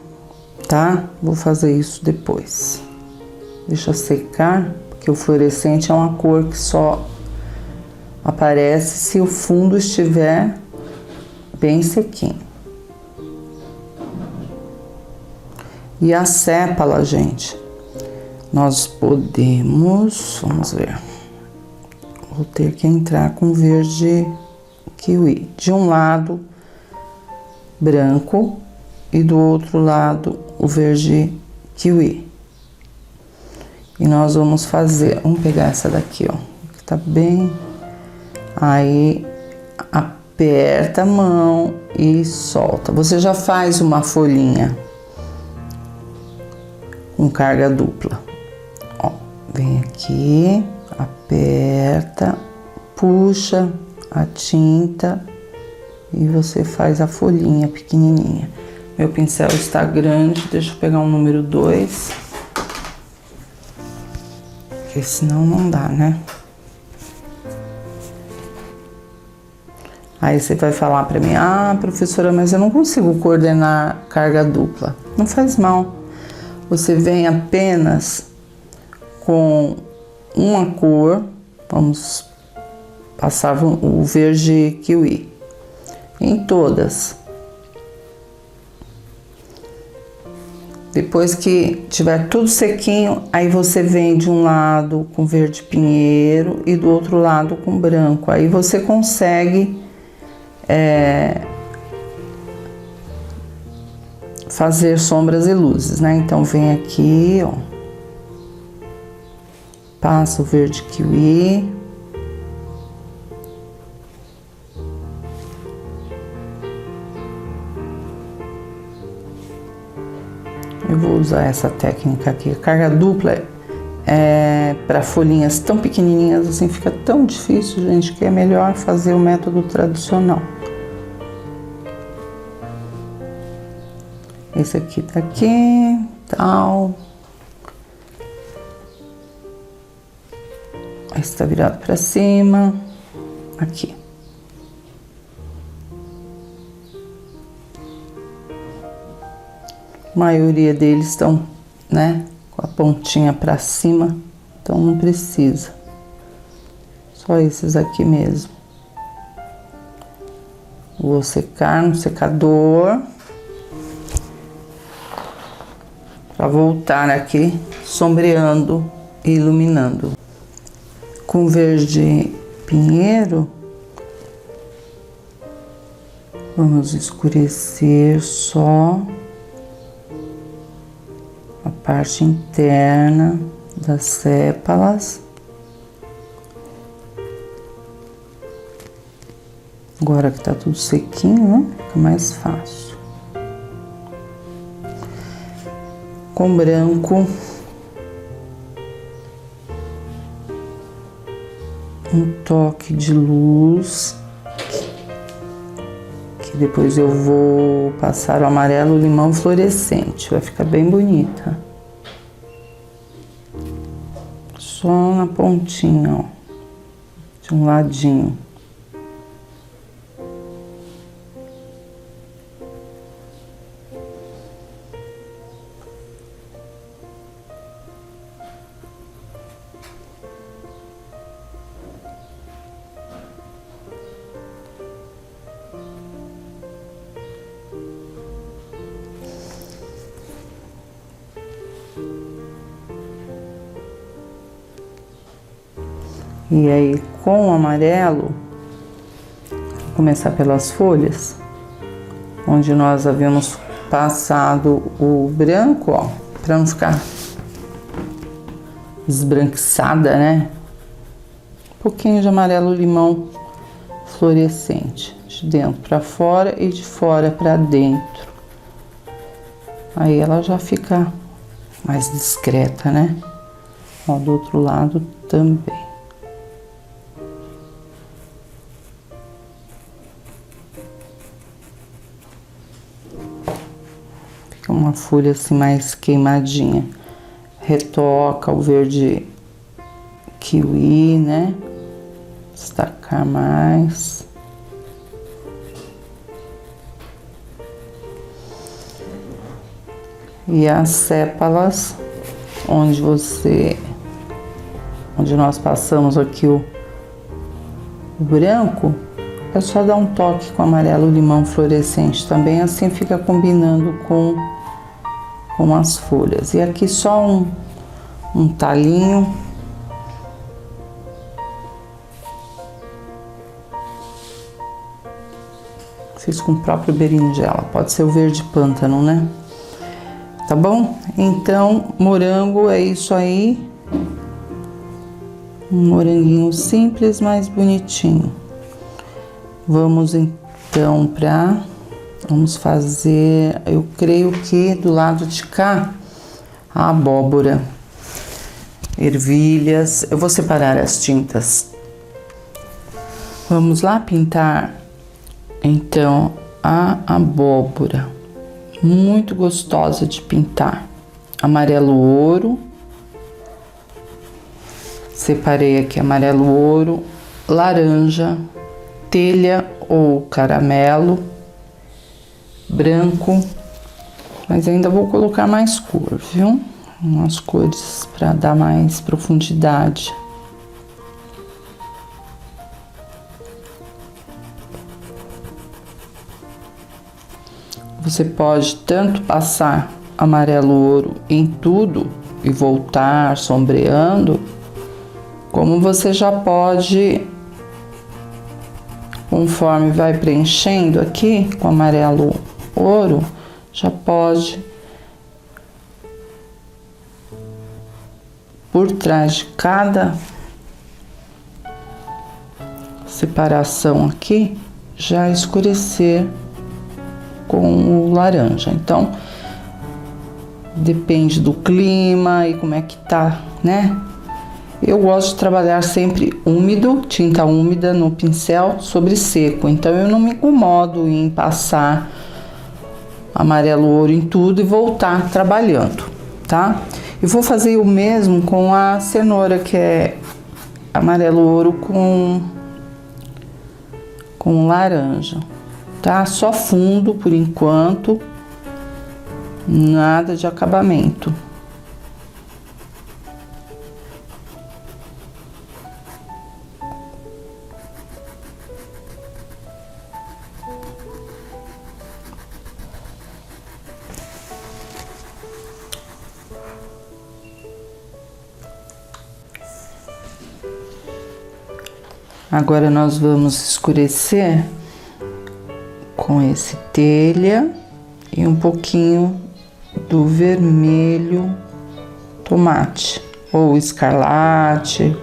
tá? Vou fazer isso depois. Deixa secar, porque o fluorescente é uma cor que só aparece se o fundo estiver bem sequinho. E a sépala, gente, nós podemos, vamos ver, vou ter que entrar com verde kiwi. De um lado, branco, e do outro lado, o verde kiwi. E nós vamos fazer, vamos pegar essa daqui, ó, que tá bem, aí aperta a mão e solta. Você já faz uma folhinha com carga dupla. Ó, vem aqui, aperta, puxa a tinta e você faz a folhinha pequenininha. Meu pincel está grande, deixa eu pegar um número 2, porque senão não dá, né? Aí você vai falar pra mim, ah, professora, mas eu não consigo coordenar carga dupla. Não faz mal. Você vem apenas com uma cor, vamos passar o verde kiwi em todas. Depois que tiver tudo sequinho, aí você vem de um lado com verde pinheiro e do outro lado com branco. Aí você consegue fazer sombras e luzes, né? Então vem aqui, ó, passa o verde kiwi, eu vou usar essa técnica aqui. A carga dupla para folhinhas tão pequenininhas assim fica tão difícil, gente, que é melhor fazer o método tradicional. Esse aqui tá aqui, tal. Esse tá virado para cima, aqui. A maioria deles estão, né, com a pontinha para cima, então não precisa. Só esses aqui mesmo. Vou secar no secador. Para voltar aqui, sombreando e iluminando. Com verde pinheiro, vamos escurecer só a parte interna das sépalas. Agora que tá tudo sequinho, né? Fica mais fácil. Com branco, um toque de luz, que depois eu vou passar o amarelo limão fluorescente, vai ficar bem bonita. Só na pontinha, ó, de um ladinho. E aí, com o amarelo, vou começar pelas folhas, onde nós havíamos passado o branco, ó, para não ficar esbranquiçada, né? Um pouquinho de amarelo limão fluorescente, de dentro para fora e de fora para dentro. Aí ela já fica mais discreta, né? Ó, do outro lado também. Uma folha assim mais queimadinha. Retoca o verde kiwi, né? Destacar mais. E as sépalas, onde nós passamos aqui o branco, é só dar um toque com amarelo limão fluorescente também, assim fica combinando com as folhas. E aqui só um talinho. Fiz com o próprio berinjela, pode ser o verde pântano, né? Tá bom? Então, morango é isso aí. Um moranguinho simples, mais bonitinho. Vamos então vamos fazer, eu creio que do lado de cá, a abóbora, ervilhas. Eu vou separar as tintas Vamos lá pintar então a abóbora, muito gostosa de pintar. Amarelo ouro, separei aqui amarelo ouro, laranja, telha ou caramelo, branco, mas ainda vou colocar mais cor, viu? Umas cores para dar mais profundidade. Você pode tanto passar amarelo ouro em tudo e voltar sombreando, como você já pode, conforme vai preenchendo aqui com amarelo ouro, já pode por trás de cada separação aqui já escurecer com o laranja. Então depende do clima e como é que tá, né? Eu gosto de trabalhar sempre úmido, tinta úmida no pincel sobre seco, então eu não me incomodo em passar amarelo ouro em tudo e voltar trabalhando, tá? Eu vou fazer o mesmo com a cenoura, que é amarelo ouro com laranja, tá? Só fundo por enquanto, nada de acabamento. Agora nós vamos escurecer com esse telha e um pouquinho do vermelho tomate ou escarlate.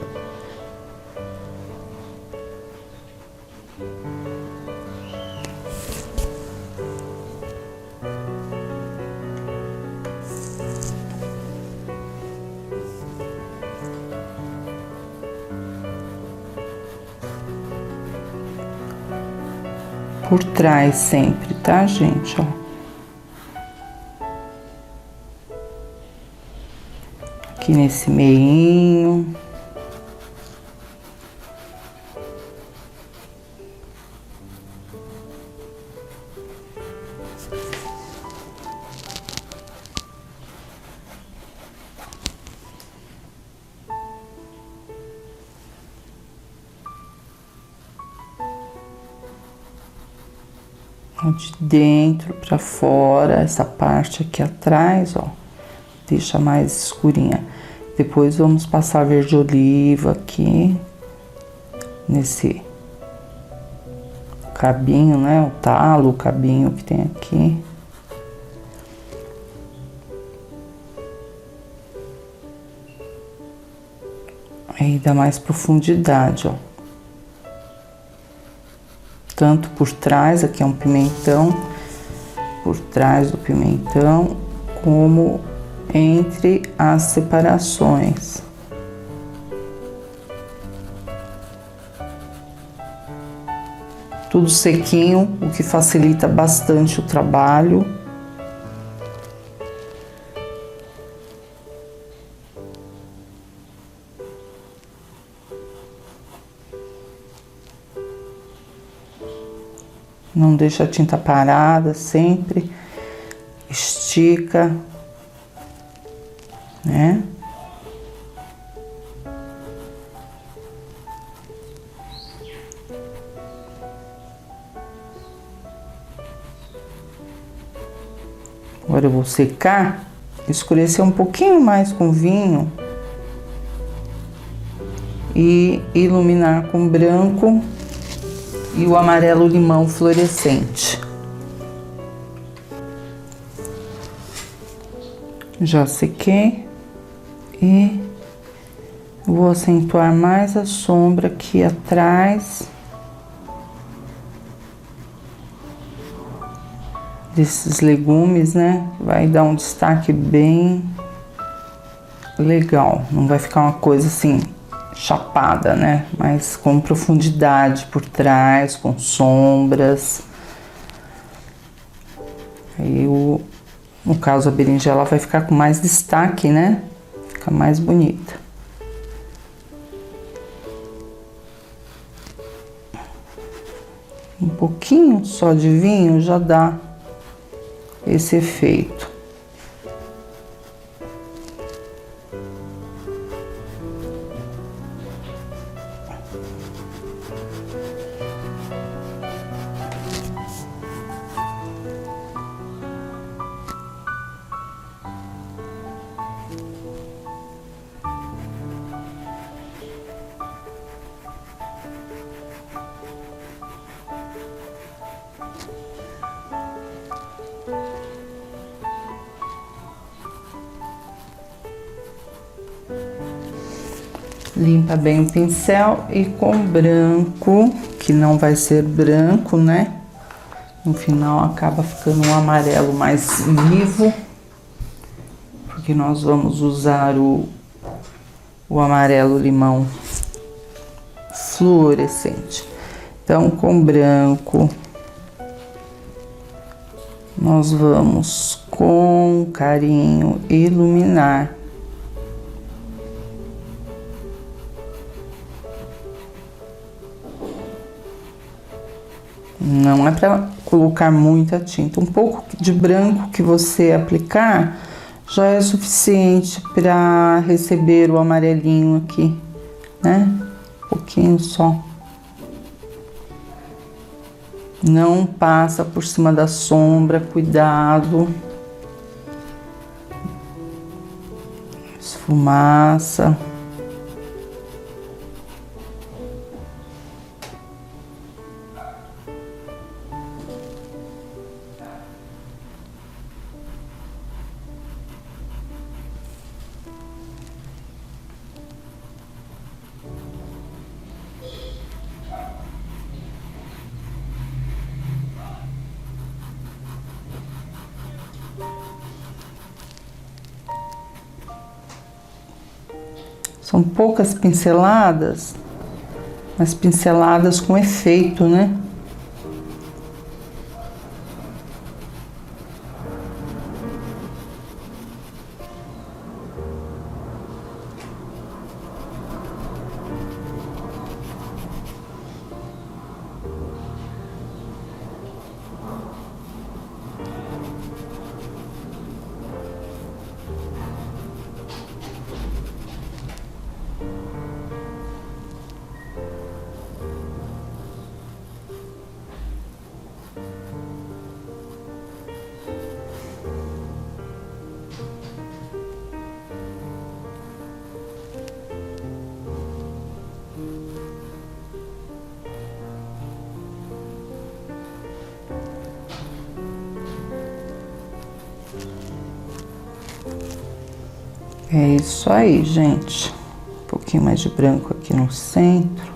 Por trás sempre, tá, gente? Ó. Aqui nesse meinho. De dentro para fora, essa parte aqui atrás, ó, deixa mais escurinha. Depois vamos passar verde oliva aqui nesse cabinho, né? O talo, o cabinho que tem aqui. Aí dá mais profundidade, ó. Tanto por trás, aqui é um pimentão, por trás do pimentão, como entre as separações. Tudo sequinho, o que facilita bastante o trabalho. Não deixa a tinta parada, sempre estica, né? Agora eu vou secar, escurecer um pouquinho mais com vinho e iluminar com branco e o amarelo limão fluorescente. Já sequei e vou acentuar mais a sombra aqui atrás desses legumes, né? Vai dar um destaque bem legal, não vai ficar uma coisa assim chapada, né? Mas com profundidade por trás, com sombras. Aí no caso a berinjela vai ficar com mais destaque, né? Fica mais bonita. Um pouquinho só de vinho já dá esse efeito. Limpa bem o pincel e com branco, que não vai ser branco, né? No final acaba ficando um amarelo mais vivo, porque nós vamos usar o amarelo limão fluorescente. Então, com branco, nós vamos com carinho iluminar. Não é para colocar muita tinta. Um pouco de branco que você aplicar já é suficiente para receber o amarelinho aqui, né? Um pouquinho só. Não passa por cima da sombra, cuidado. Esfumaça. São poucas pinceladas, mas pinceladas com efeito, né? É isso aí, gente. Um pouquinho mais de branco aqui no centro.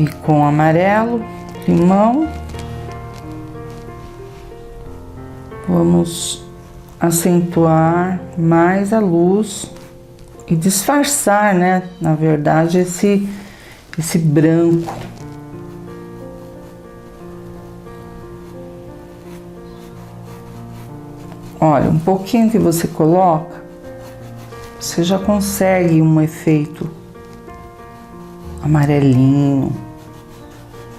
E com amarelo, limão, vamos acentuar mais a luz e disfarçar, né? Na verdade, esse branco. Olha, um pouquinho que você coloca, você já consegue um efeito amarelinho.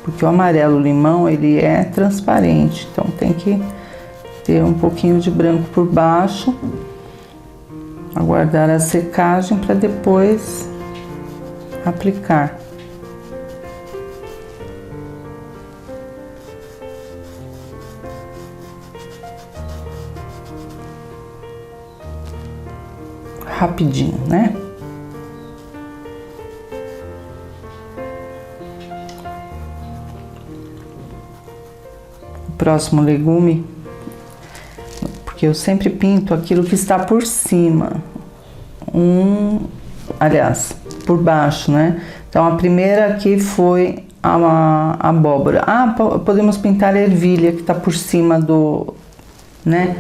Porque o amarelo limão, ele é transparente, então tem que ter um pouquinho de branco por baixo, aguardar a secagem para depois aplicar. rapidinho, né? O próximo legume, porque eu sempre pinto aquilo que está por cima, aliás, por baixo, né? Então a primeira aqui foi a abóbora. Podemos pintar a ervilha que está por cima né,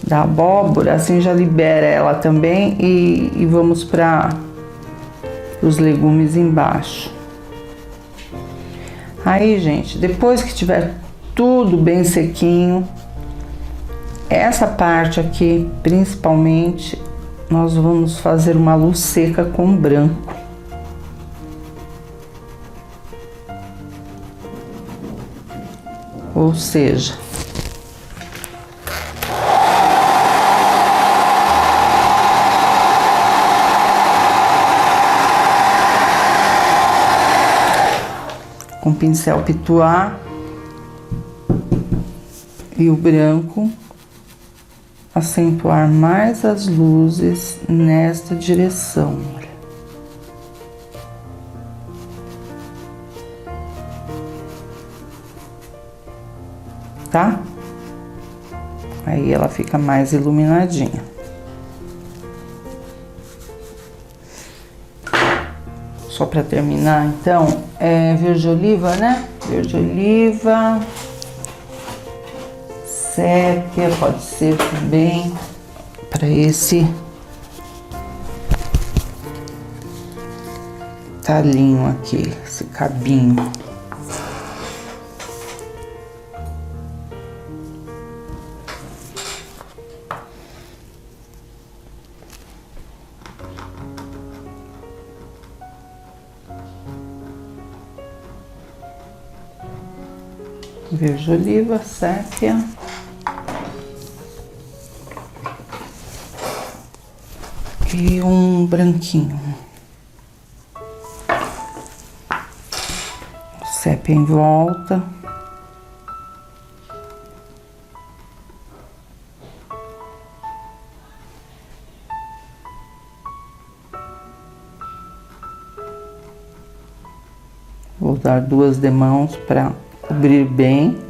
da abóbora, assim já libera ela também e vamos para os legumes embaixo. Aí, gente, depois que tiver tudo bem sequinho, essa parte aqui, principalmente, nós vamos fazer uma luz seca com branco. Ou seja, com pincel pituá e o branco, acentuar mais as luzes nesta direção. Tá? Aí ela fica mais iluminadinha. Só para terminar, então, verde oliva, né? Verde oliva, sépia, pode ser também, para esse talinho aqui, esse cabinho. Verde oliva, sépia. E um branquinho. Sépia em volta. Vou dar 2 demãos para cobrir bem.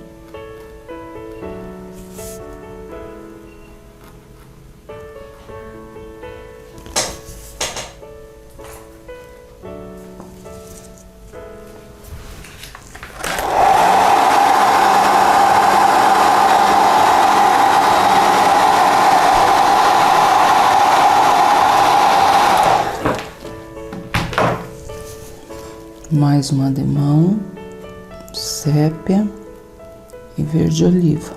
Mais uma demão, sépia e verde oliva.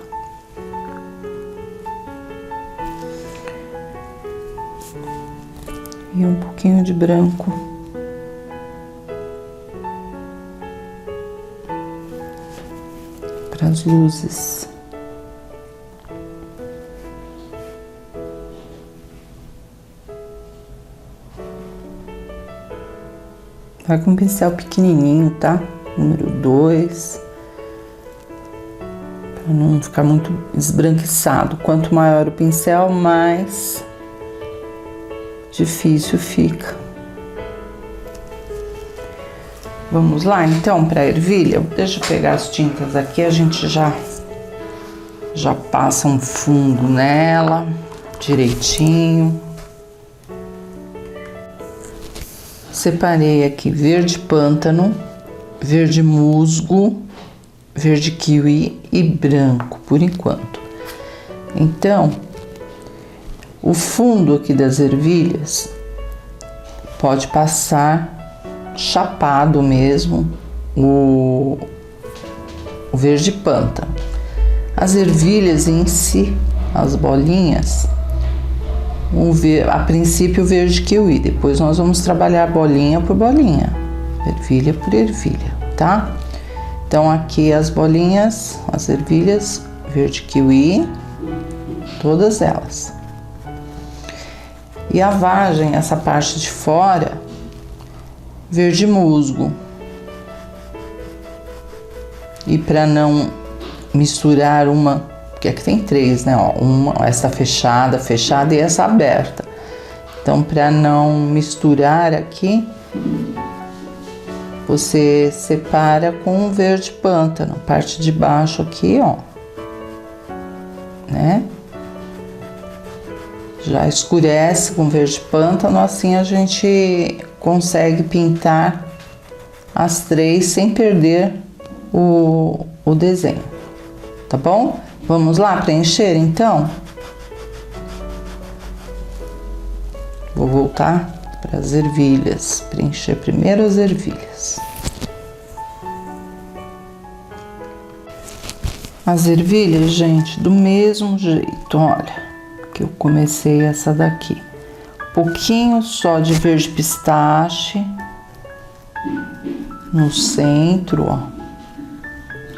E um pouquinho de branco. Para as luzes. Vai com um pincel pequenininho, tá? Número 2. Para não ficar muito esbranquiçado. Quanto maior o pincel, mais difícil fica. Vamos lá, então, para a ervilha. Deixa eu pegar as tintas aqui, a gente já passa um fundo nela, direitinho. Separei aqui verde pântano, verde musgo, verde kiwi e branco, por enquanto. Então, o fundo aqui das ervilhas pode passar chapado mesmo, o verde pântano. As ervilhas em si, as bolinhas, a princípio o verde kiwi, depois nós vamos trabalhar bolinha por bolinha, ervilha por ervilha, tá? Então aqui as bolinhas, as ervilhas, verde kiwi, todas elas. E a vagem, essa parte de fora, verde musgo. E para não misturar porque aqui tem 3, né? Ó, essa fechada e essa aberta. Então, para não misturar aqui, você separa com o verde pântano, parte de baixo aqui, ó, né? Já escurece com verde pântano, assim a gente consegue pintar as três sem perder o desenho, tá bom? Vamos lá preencher então? Vou voltar para as ervilhas, preencher primeiro as ervilhas. As ervilhas, gente, do mesmo jeito, olha, que eu comecei essa daqui. Pouquinho só de verde pistache no centro, ó,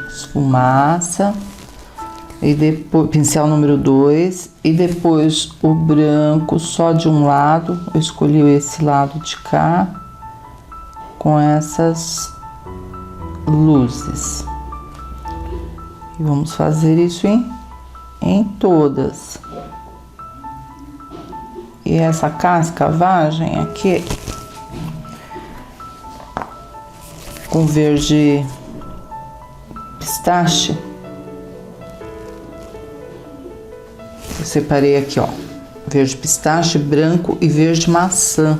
esfumaça. E depois, pincel número 2, e depois o branco só de um lado, eu escolhi esse lado de cá, com essas luzes. E vamos fazer isso em todas. E essa cascavagem aqui, com verde pistache, eu separei aqui, ó, verde pistache, branco e verde maçã.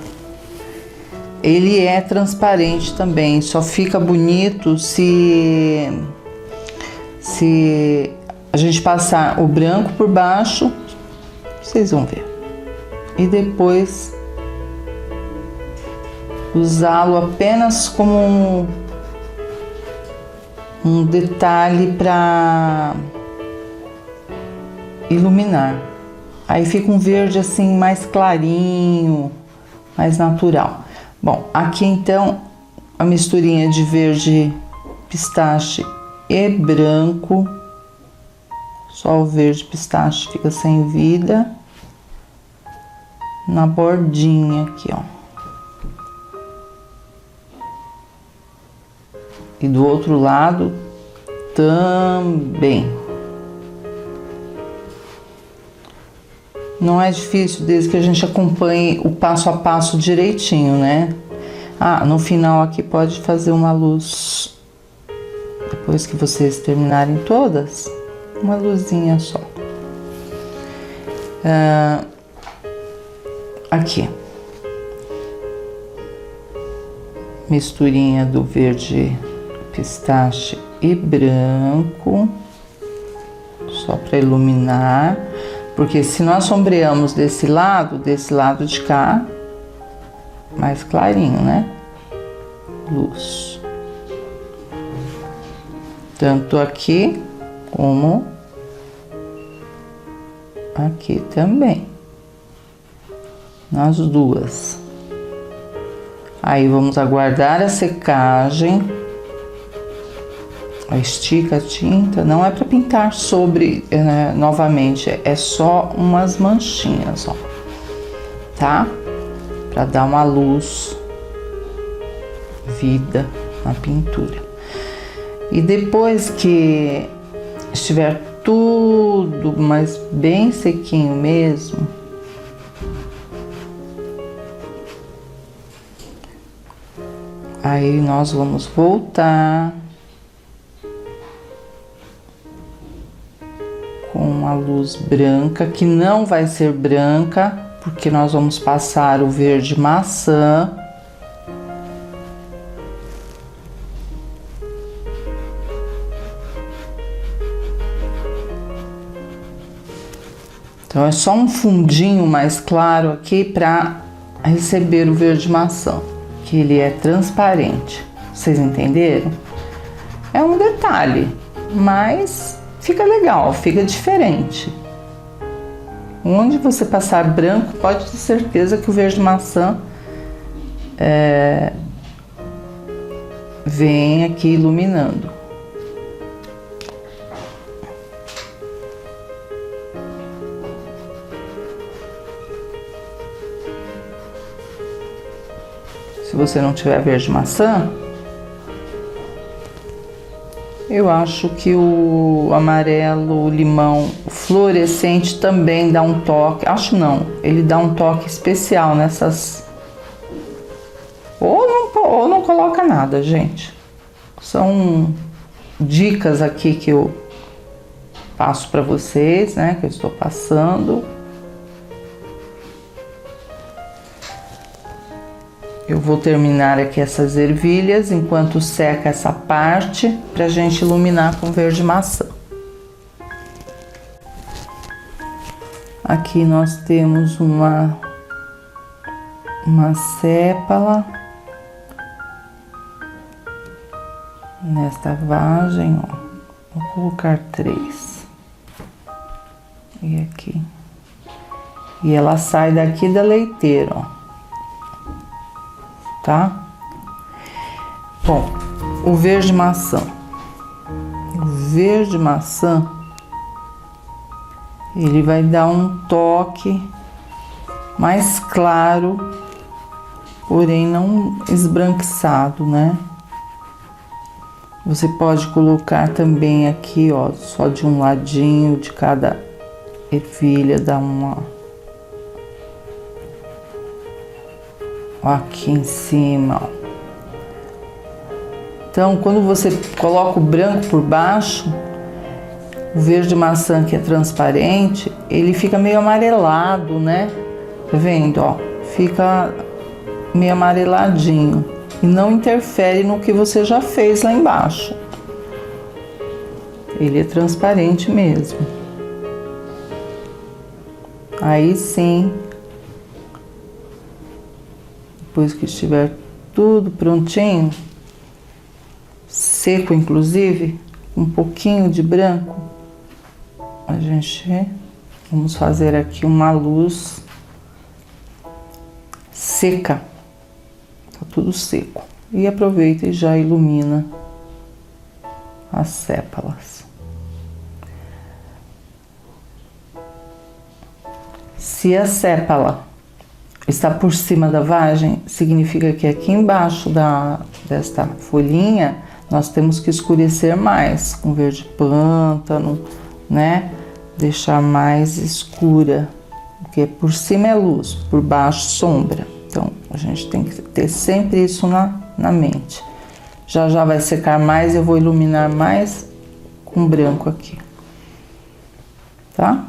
Ele é transparente também, só fica bonito se a gente passar o branco por baixo, vocês vão ver. E depois usá-lo apenas como um detalhe para iluminar. Aí fica um verde assim mais clarinho, mais natural. Bom, aqui então a misturinha de verde pistache e branco. Só o verde pistache fica sem vida. Na bordinha aqui, ó. E do outro lado também. Não é difícil desde que a gente acompanhe o passo a passo direitinho, né? Ah, no final aqui pode fazer uma luz, depois que vocês terminarem todas, uma luzinha só. Aqui. Misturinha do verde pistache e branco, só para iluminar. Porque se nós sombreamos desse lado de cá, mais clarinho, né? Luz. Tanto aqui como aqui também. Nas duas. Aí vamos aguardar a secagem. Estica a tinta, não é para pintar sobre novamente, é só umas manchinhas, ó, tá? Para dar uma luz, vida na pintura. E depois que estiver tudo, mas bem sequinho mesmo, aí nós vamos voltar com a luz branca, que não vai ser branca, porque nós vamos passar o verde maçã. Então é só um fundinho mais claro aqui para receber o verde maçã, que ele é transparente. Vocês entenderam? É um detalhe, mas fica legal, fica diferente. Onde você passar branco, pode ter certeza que o verde maçã vem aqui iluminando. Se você não tiver verde maçã, Eu acho que o amarelo, o limão fluorescente também dá um toque. Acho não, ele dá um toque especial nessas. Ou não coloca nada, gente. São dicas aqui que eu passo para vocês, né? Que eu estou passando. Eu vou terminar aqui essas ervilhas enquanto seca essa parte para a gente iluminar com verde maçã. Aqui nós temos uma sépala nesta vagem, ó. Vou colocar 3 e aqui, e ela sai daqui da leiteira, ó. Tá? Bom, o verde maçã. O verde maçã, ele vai dar um toque mais claro, porém não esbranquiçado, né? Você pode colocar também aqui, ó, só de um ladinho de cada ervilha, dá uma... aqui em cima, ó. Então, quando você coloca o branco por baixo, o verde maçã que é transparente, ele fica meio amarelado, né? Tá vendo, ó? Fica meio amareladinho e não interfere no que você já fez lá embaixo. Ele é transparente mesmo. Aí sim, depois que estiver tudo prontinho, seco inclusive, um pouquinho de branco, vamos fazer aqui uma luz seca, tá tudo seco, e aproveita e já ilumina as sépalas. Se a sépala está por cima da vagem, significa que aqui embaixo desta folhinha nós temos que escurecer mais, com verde pântano, né? Deixar mais escura, porque por cima é luz, por baixo sombra. Então a gente tem que ter sempre isso na mente. Já já vai secar mais, eu vou iluminar mais com branco aqui, tá?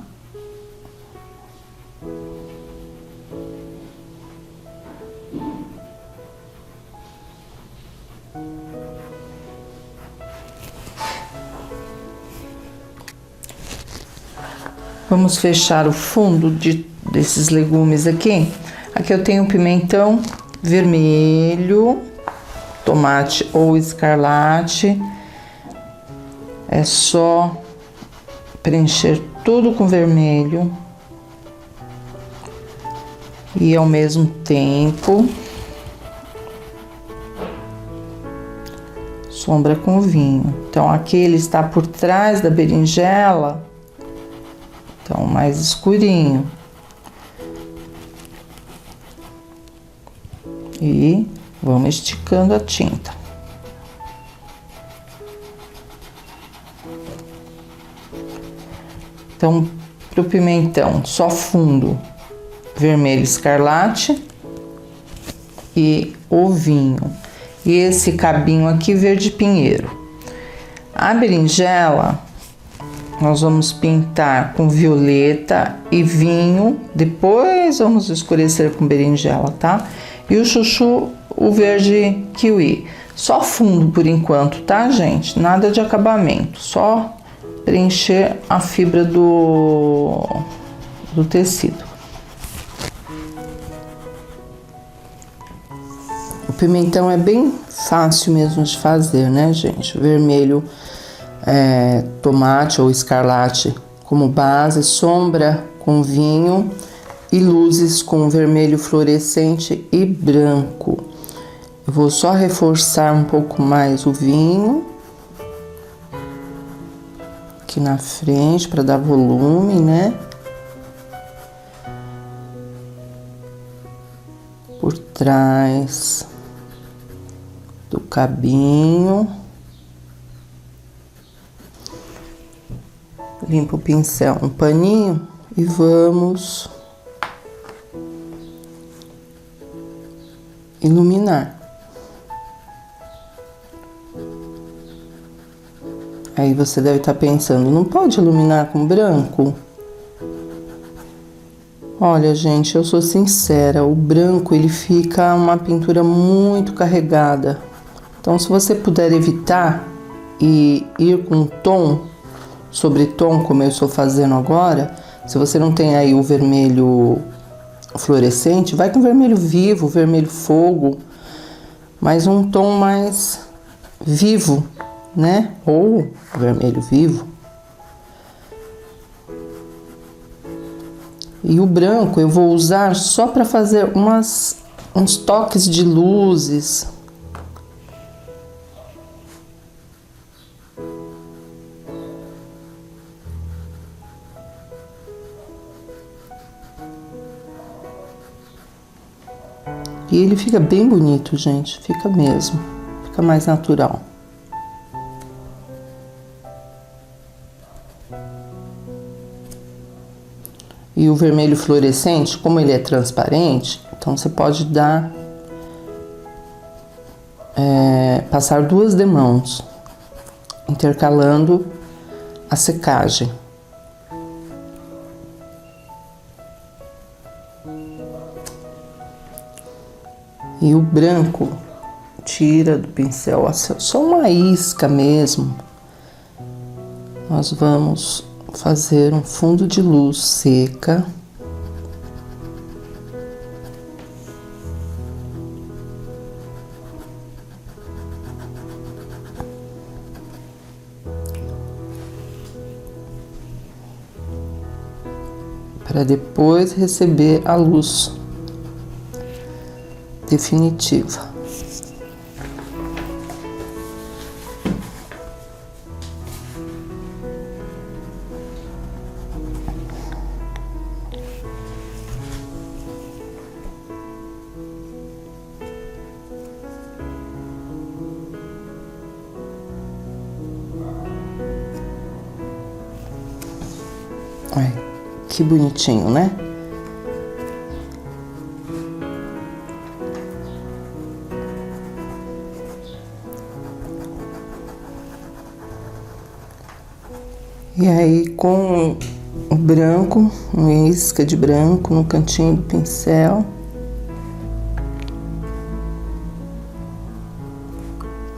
Vamos fechar o fundo desses legumes aqui. Aqui eu tenho pimentão vermelho, tomate ou escarlate. É só preencher tudo com vermelho. E ao mesmo tempo, sombra com vinho. Então aqui ele está por trás da berinjela. Então, mais escurinho. E vamos esticando a tinta. Então, pro pimentão, só fundo vermelho escarlate e o vinho. E esse cabinho aqui, verde pinheiro. A berinjela, nós vamos pintar com violeta e vinho, depois vamos escurecer com berinjela, tá? E o chuchu, o verde kiwi. Só fundo por enquanto, tá, gente? Nada de acabamento, só preencher a fibra do tecido. O pimentão é bem fácil mesmo de fazer, né, gente? Vermelho, tomate ou escarlate como base, sombra com vinho e luzes com vermelho fluorescente e branco. Eu vou só reforçar um pouco mais o vinho aqui na frente para dar volume, né? Por trás do cabinho. limpa o pincel, um paninho e vamos iluminar. Aí você deve estar pensando, não pode iluminar com branco? Olha, gente, eu sou sincera, o branco ele fica uma pintura muito carregada. Então, se você puder evitar e ir com tom sobre tom, como eu estou fazendo agora, se você não tem aí o vermelho fluorescente, vai com vermelho vivo, vermelho fogo, mas um tom mais vivo, né? Ou vermelho vivo. E o branco eu vou usar só para fazer uns toques de luzes. E ele fica bem bonito, gente, fica mesmo, fica mais natural. E o vermelho fluorescente, como ele é transparente, então você pode dar, passar 2 demãos, intercalando a secagem. E o branco tira do pincel só uma isca mesmo. Nós vamos fazer um fundo de luz seca. Para depois receber a luz definitiva. Ai, que bonitinho, né? E aí, com o branco, uma isca de branco no cantinho do pincel.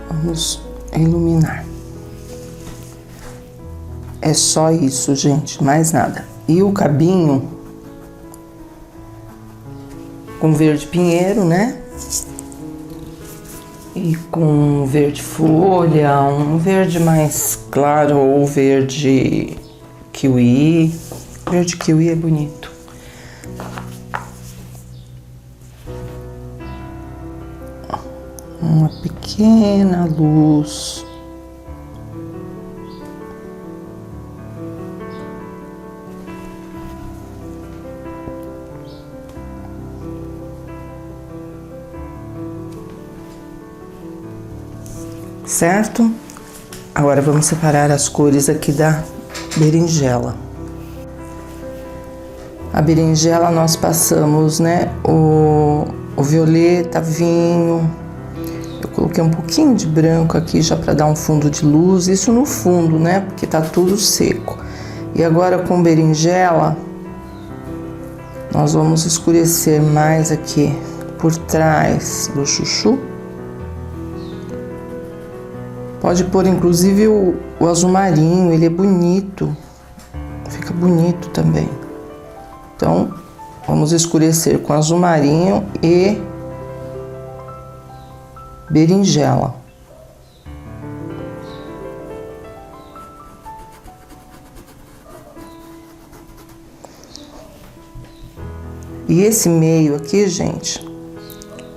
Vamos iluminar. É só isso, gente, mais nada. E o cabinho com verde pinheiro, né? E com verde folha, um verde mais claro ou verde kiwi. Verde kiwi é bonito. Uma pequena luz. Certo? Agora vamos separar as cores aqui da berinjela. A berinjela nós passamos, né, o violeta, vinho. Eu coloquei um pouquinho de branco aqui já para dar um fundo de luz, isso no fundo, né, porque tá tudo seco. E agora com berinjela, nós vamos escurecer mais aqui por trás do chuchu. Pode pôr inclusive o azul marinho, ele é bonito, fica bonito também. Então, vamos escurecer com azul marinho e berinjela. E esse meio aqui, gente,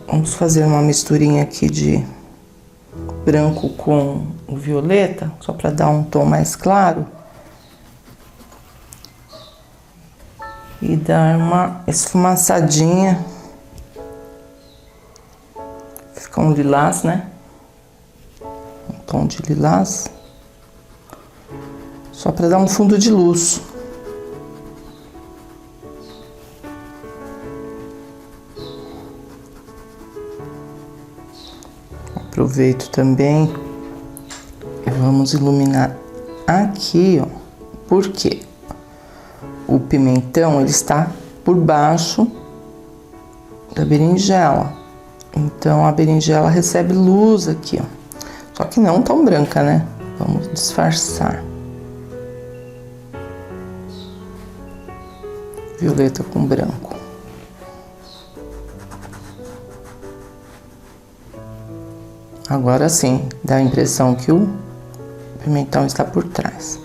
vamos fazer uma misturinha aqui de branco com o violeta, só para dar um tom mais claro. E dar uma esfumaçadinha. Fica um lilás, né? Um tom de lilás. só para dar um fundo de luz. Aproveito também e vamos iluminar aqui, ó, porque o pimentão ele está por baixo da berinjela, então a berinjela recebe luz aqui, ó, só que não tão branca, né? Vamos disfarçar. Violeta com branco. Agora sim, dá a impressão que o pimentão está por trás.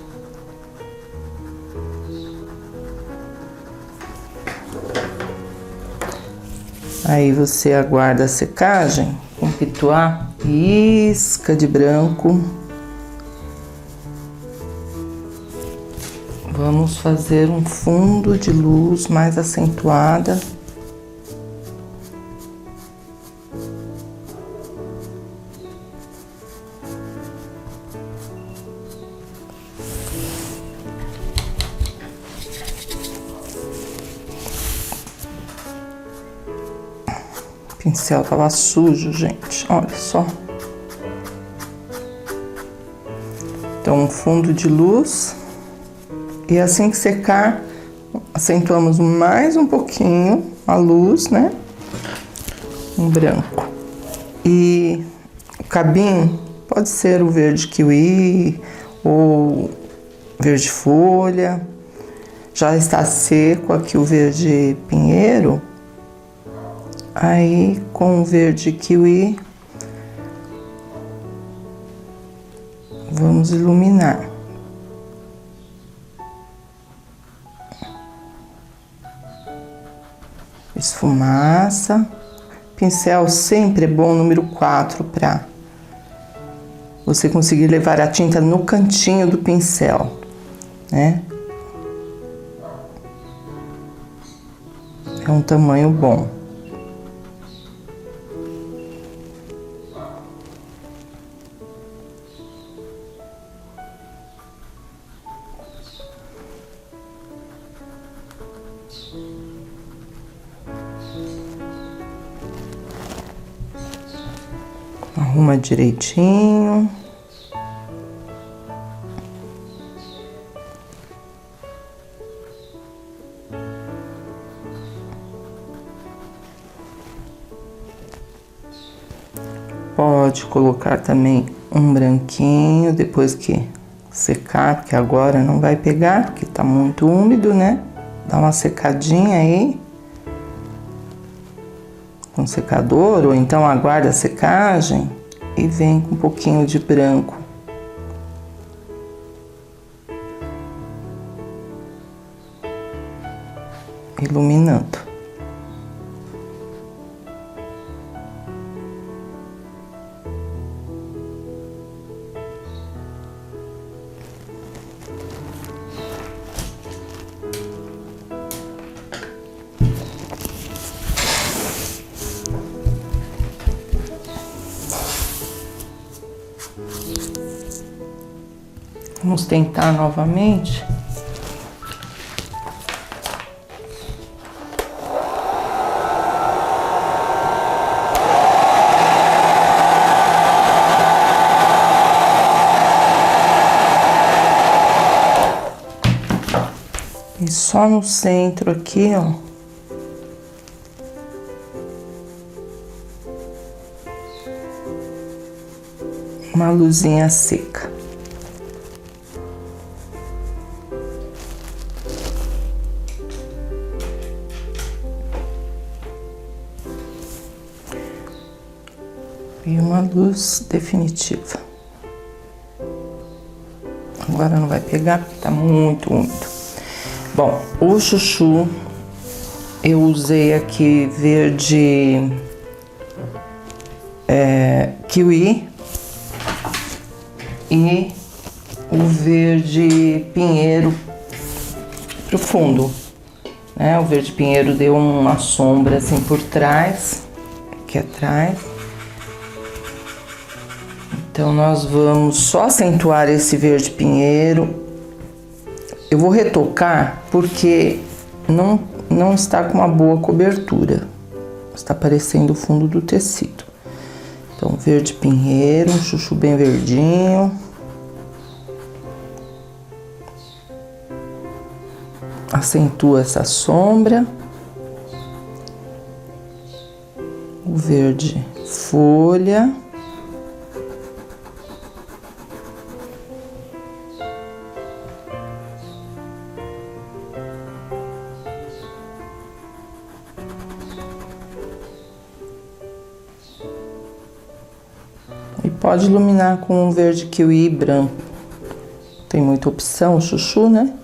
Aí você aguarda a secagem com pituá e isca de branco. Vamos fazer um fundo de luz mais acentuada. O pincel tava sujo, gente, olha só. Então, um fundo de luz. E assim que secar, acentuamos mais um pouquinho a luz, né? Um branco. E o cabinho pode ser o verde kiwi ou verde folha. Já está seco aqui o verde pinheiro. Aí, com o verde kiwi, vamos iluminar. Esfumaça. Pincel sempre é bom, número 4, para você conseguir levar a tinta no cantinho do pincel, né? É um tamanho bom. Arruma direitinho. Pode colocar também um branquinho depois que secar, porque agora não vai pegar, porque tá muito úmido, né? Dá uma secadinha aí com secador, ou então aguarda a secagem e vem com um pouquinho de branco. Iluminando. Vamos tentar novamente. E só no centro aqui, ó. Uma luzinha seca. E uma luz definitiva. Agora não vai pegar porque tá muito úmido. Bom, o chuchu eu usei aqui verde kiwi e o verde pinheiro pro fundo, né? O verde pinheiro deu uma sombra assim por trás, aqui atrás. Então nós vamos só acentuar esse verde pinheiro Eu vou retocar porque não está com uma boa cobertura. Está aparecendo o fundo do tecido. Então, verde pinheiro, um chuchu bem verdinho. Acentua essa sombra. O verde folha. E pode iluminar com um verde kiwi branco. Tem muita opção, chuchu, né?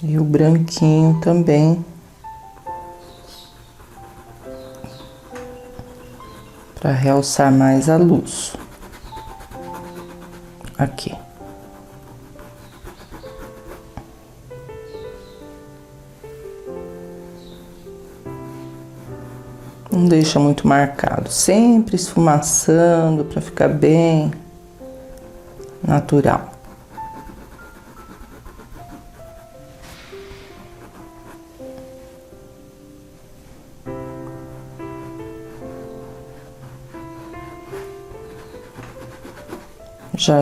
E o branquinho também. Para realçar mais a luz. Aqui. Não deixa muito marcado, sempre esfumaçando para ficar bem natural.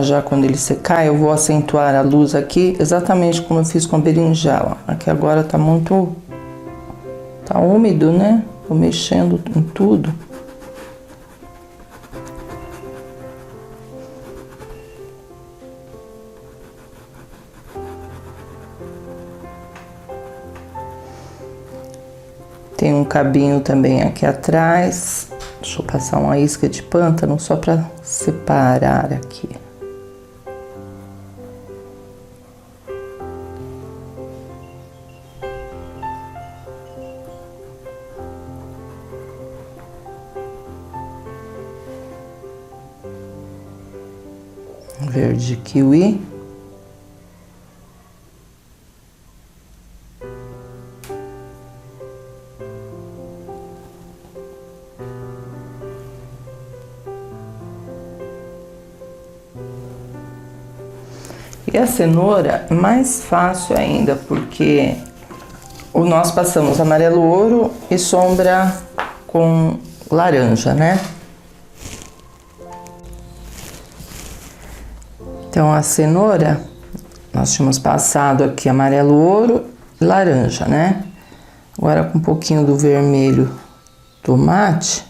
Já quando ele secar, eu vou acentuar a luz aqui, exatamente como eu fiz com a berinjela. Aqui agora tá muito... tá úmido, né? Tô mexendo em tudo. Tem um cabinho também aqui atrás. Deixa eu passar uma isca de pântano só para separar aqui. Verde kiwi. E a cenoura é mais fácil ainda, porque nós passamos amarelo ouro e sombra com laranja, né? Então, a cenoura, nós tínhamos passado aqui amarelo ouro e laranja, né? Agora, com um pouquinho do vermelho tomate,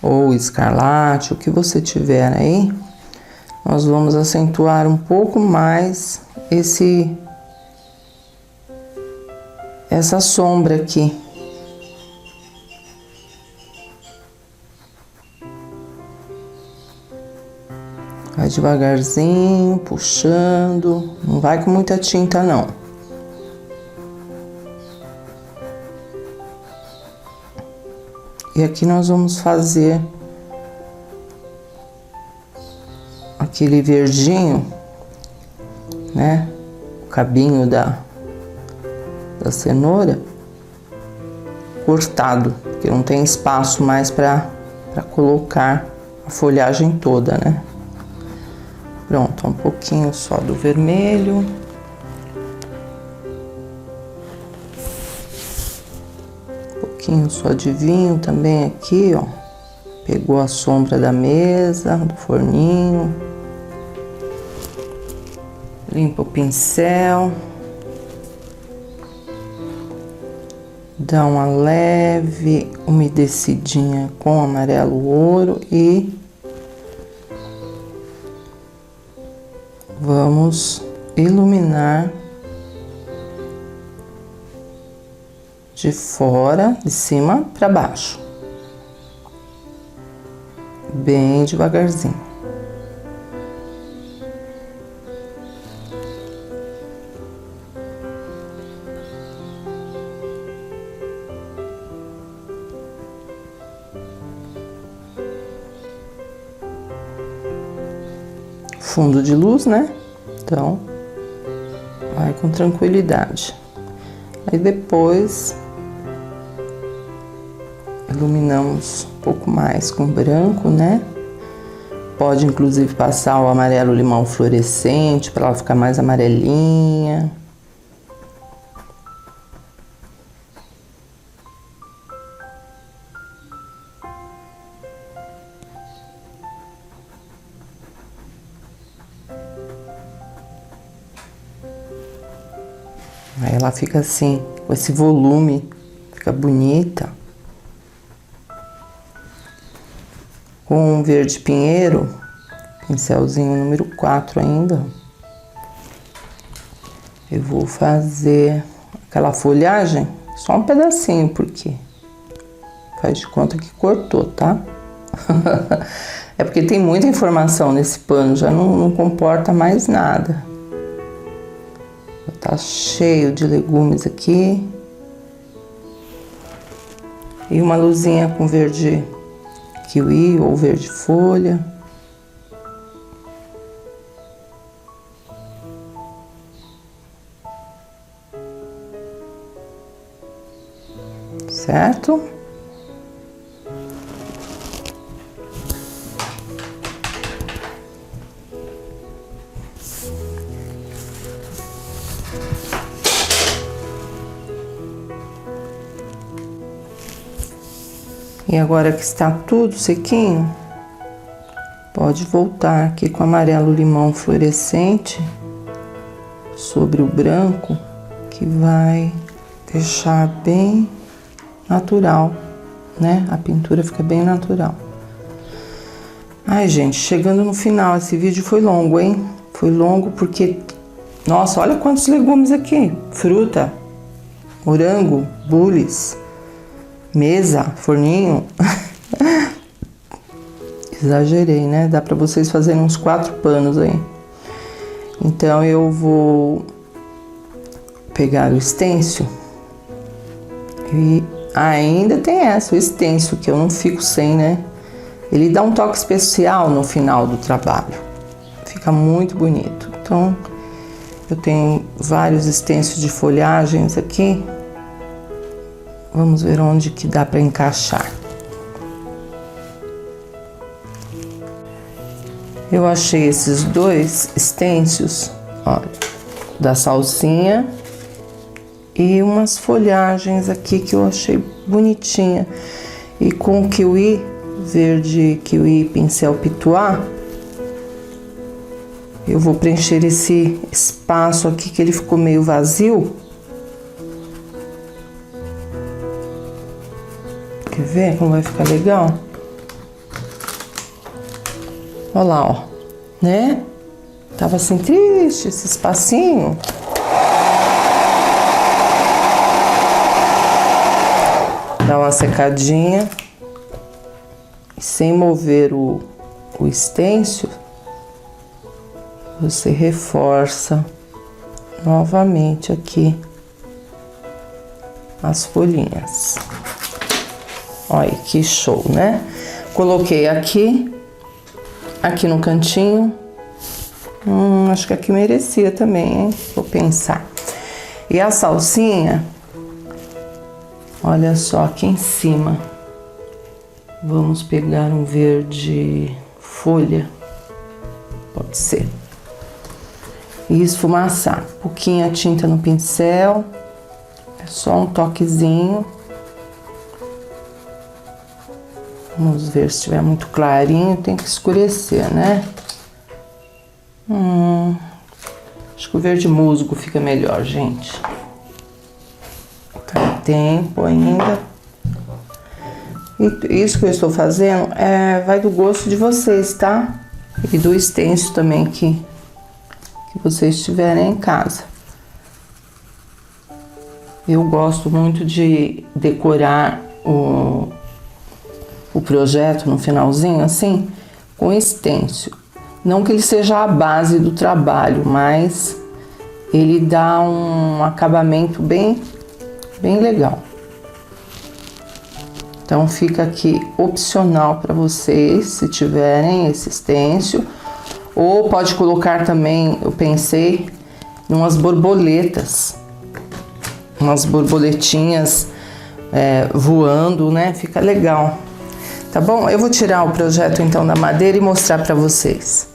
ou escarlate, o que você tiver aí, nós vamos acentuar um pouco mais essa sombra aqui. Vai devagarzinho, puxando, não vai com muita tinta não. E aqui nós vamos fazer aquele verdinho, né? O cabinho da cenoura cortado, porque não tem espaço mais para colocar a folhagem toda, né? Pronto, um pouquinho só do vermelho. Um pouquinho só de vinho também aqui, ó. Pegou a sombra da mesa, do forninho. Limpa o pincel. Dá uma leve umedecidinha com amarelo ouro e vamos iluminar de fora, de cima para baixo, bem devagarzinho. fundo de luz, né? Então, vai com tranquilidade. Aí depois, iluminamos um pouco mais com branco, né? Pode inclusive passar o amarelo limão fluorescente para ela ficar mais amarelinha. Aí ela fica assim, com esse volume, fica bonita. Com verde pinheiro, pincelzinho número 4 ainda, eu vou fazer aquela folhagem, só um pedacinho, porque faz de conta que cortou, tá? É porque tem muita informação nesse pano, já não comporta mais nada. Tá cheio de legumes aqui. E uma luzinha com verde kiwi ou verde folha. Certo? E agora que está tudo sequinho, pode voltar aqui com amarelo limão fluorescente sobre o branco, que vai deixar bem natural, né? A pintura fica bem natural. Ai, gente, chegando no final, esse vídeo foi longo, hein? Foi longo porque, nossa, olha quantos legumes aqui. Fruta, morango, bules, mesa, forninho. Exagerei, né? Dá pra vocês fazerem uns 4 panos aí. Então eu vou pegar o stencil e ainda tem o stencil que eu não fico sem, né? Ele dá um toque especial no final do trabalho. Fica muito bonito. Então, eu tenho vários stencils de folhagens aqui. Vamos ver onde que dá para encaixar. Eu achei esses 2 stencils, ó, da salsinha e umas folhagens aqui que eu achei bonitinha. E com kiwi, verde kiwi pincel pituá, eu vou preencher esse espaço aqui que ele ficou meio vazio. Quer ver como vai ficar legal? Olha lá, ó, né? Tava assim triste esse espacinho. Dá uma secadinha. E sem mover o stencil, você reforça novamente aqui as folhinhas. Olha que show, né? Coloquei aqui no cantinho. Acho que aqui merecia também, hein? Vou pensar. E a salsinha, olha só aqui em cima. Vamos pegar um verde folha, pode ser. E esfumaçar. Um pouquinho a tinta no pincel, é só um toquezinho. Vamos ver se estiver muito clarinho, tem que escurecer, né? Acho que o verde musgo fica melhor, gente. Tem tempo ainda. E isso que eu estou fazendo vai do gosto de vocês, tá? E do stencil também que vocês tiverem em casa. Eu gosto muito de decorar o projeto no finalzinho, assim, com stencil. Não que ele seja a base do trabalho, mas ele dá um acabamento bem legal. Então fica aqui opcional para vocês, se tiverem esse stencil, Ou pode colocar também, eu pensei, umas borboletas. Umas borboletinhas voando, né? Fica legal. Tá bom? Eu vou tirar o projeto então da madeira e mostrar pra vocês.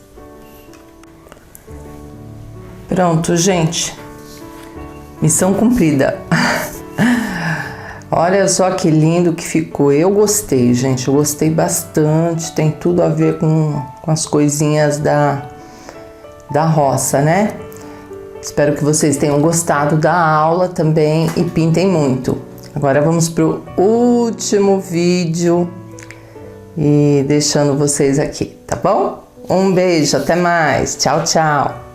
Pronto, gente. Missão cumprida. Olha só que lindo que ficou. Eu gostei, gente. Eu gostei bastante. Tem tudo a ver com as coisinhas da roça, né? Espero que vocês tenham gostado da aula também e pintem muito. Agora vamos pro último vídeo e deixando vocês aqui, tá bom? Um beijo, até mais. Tchau, tchau.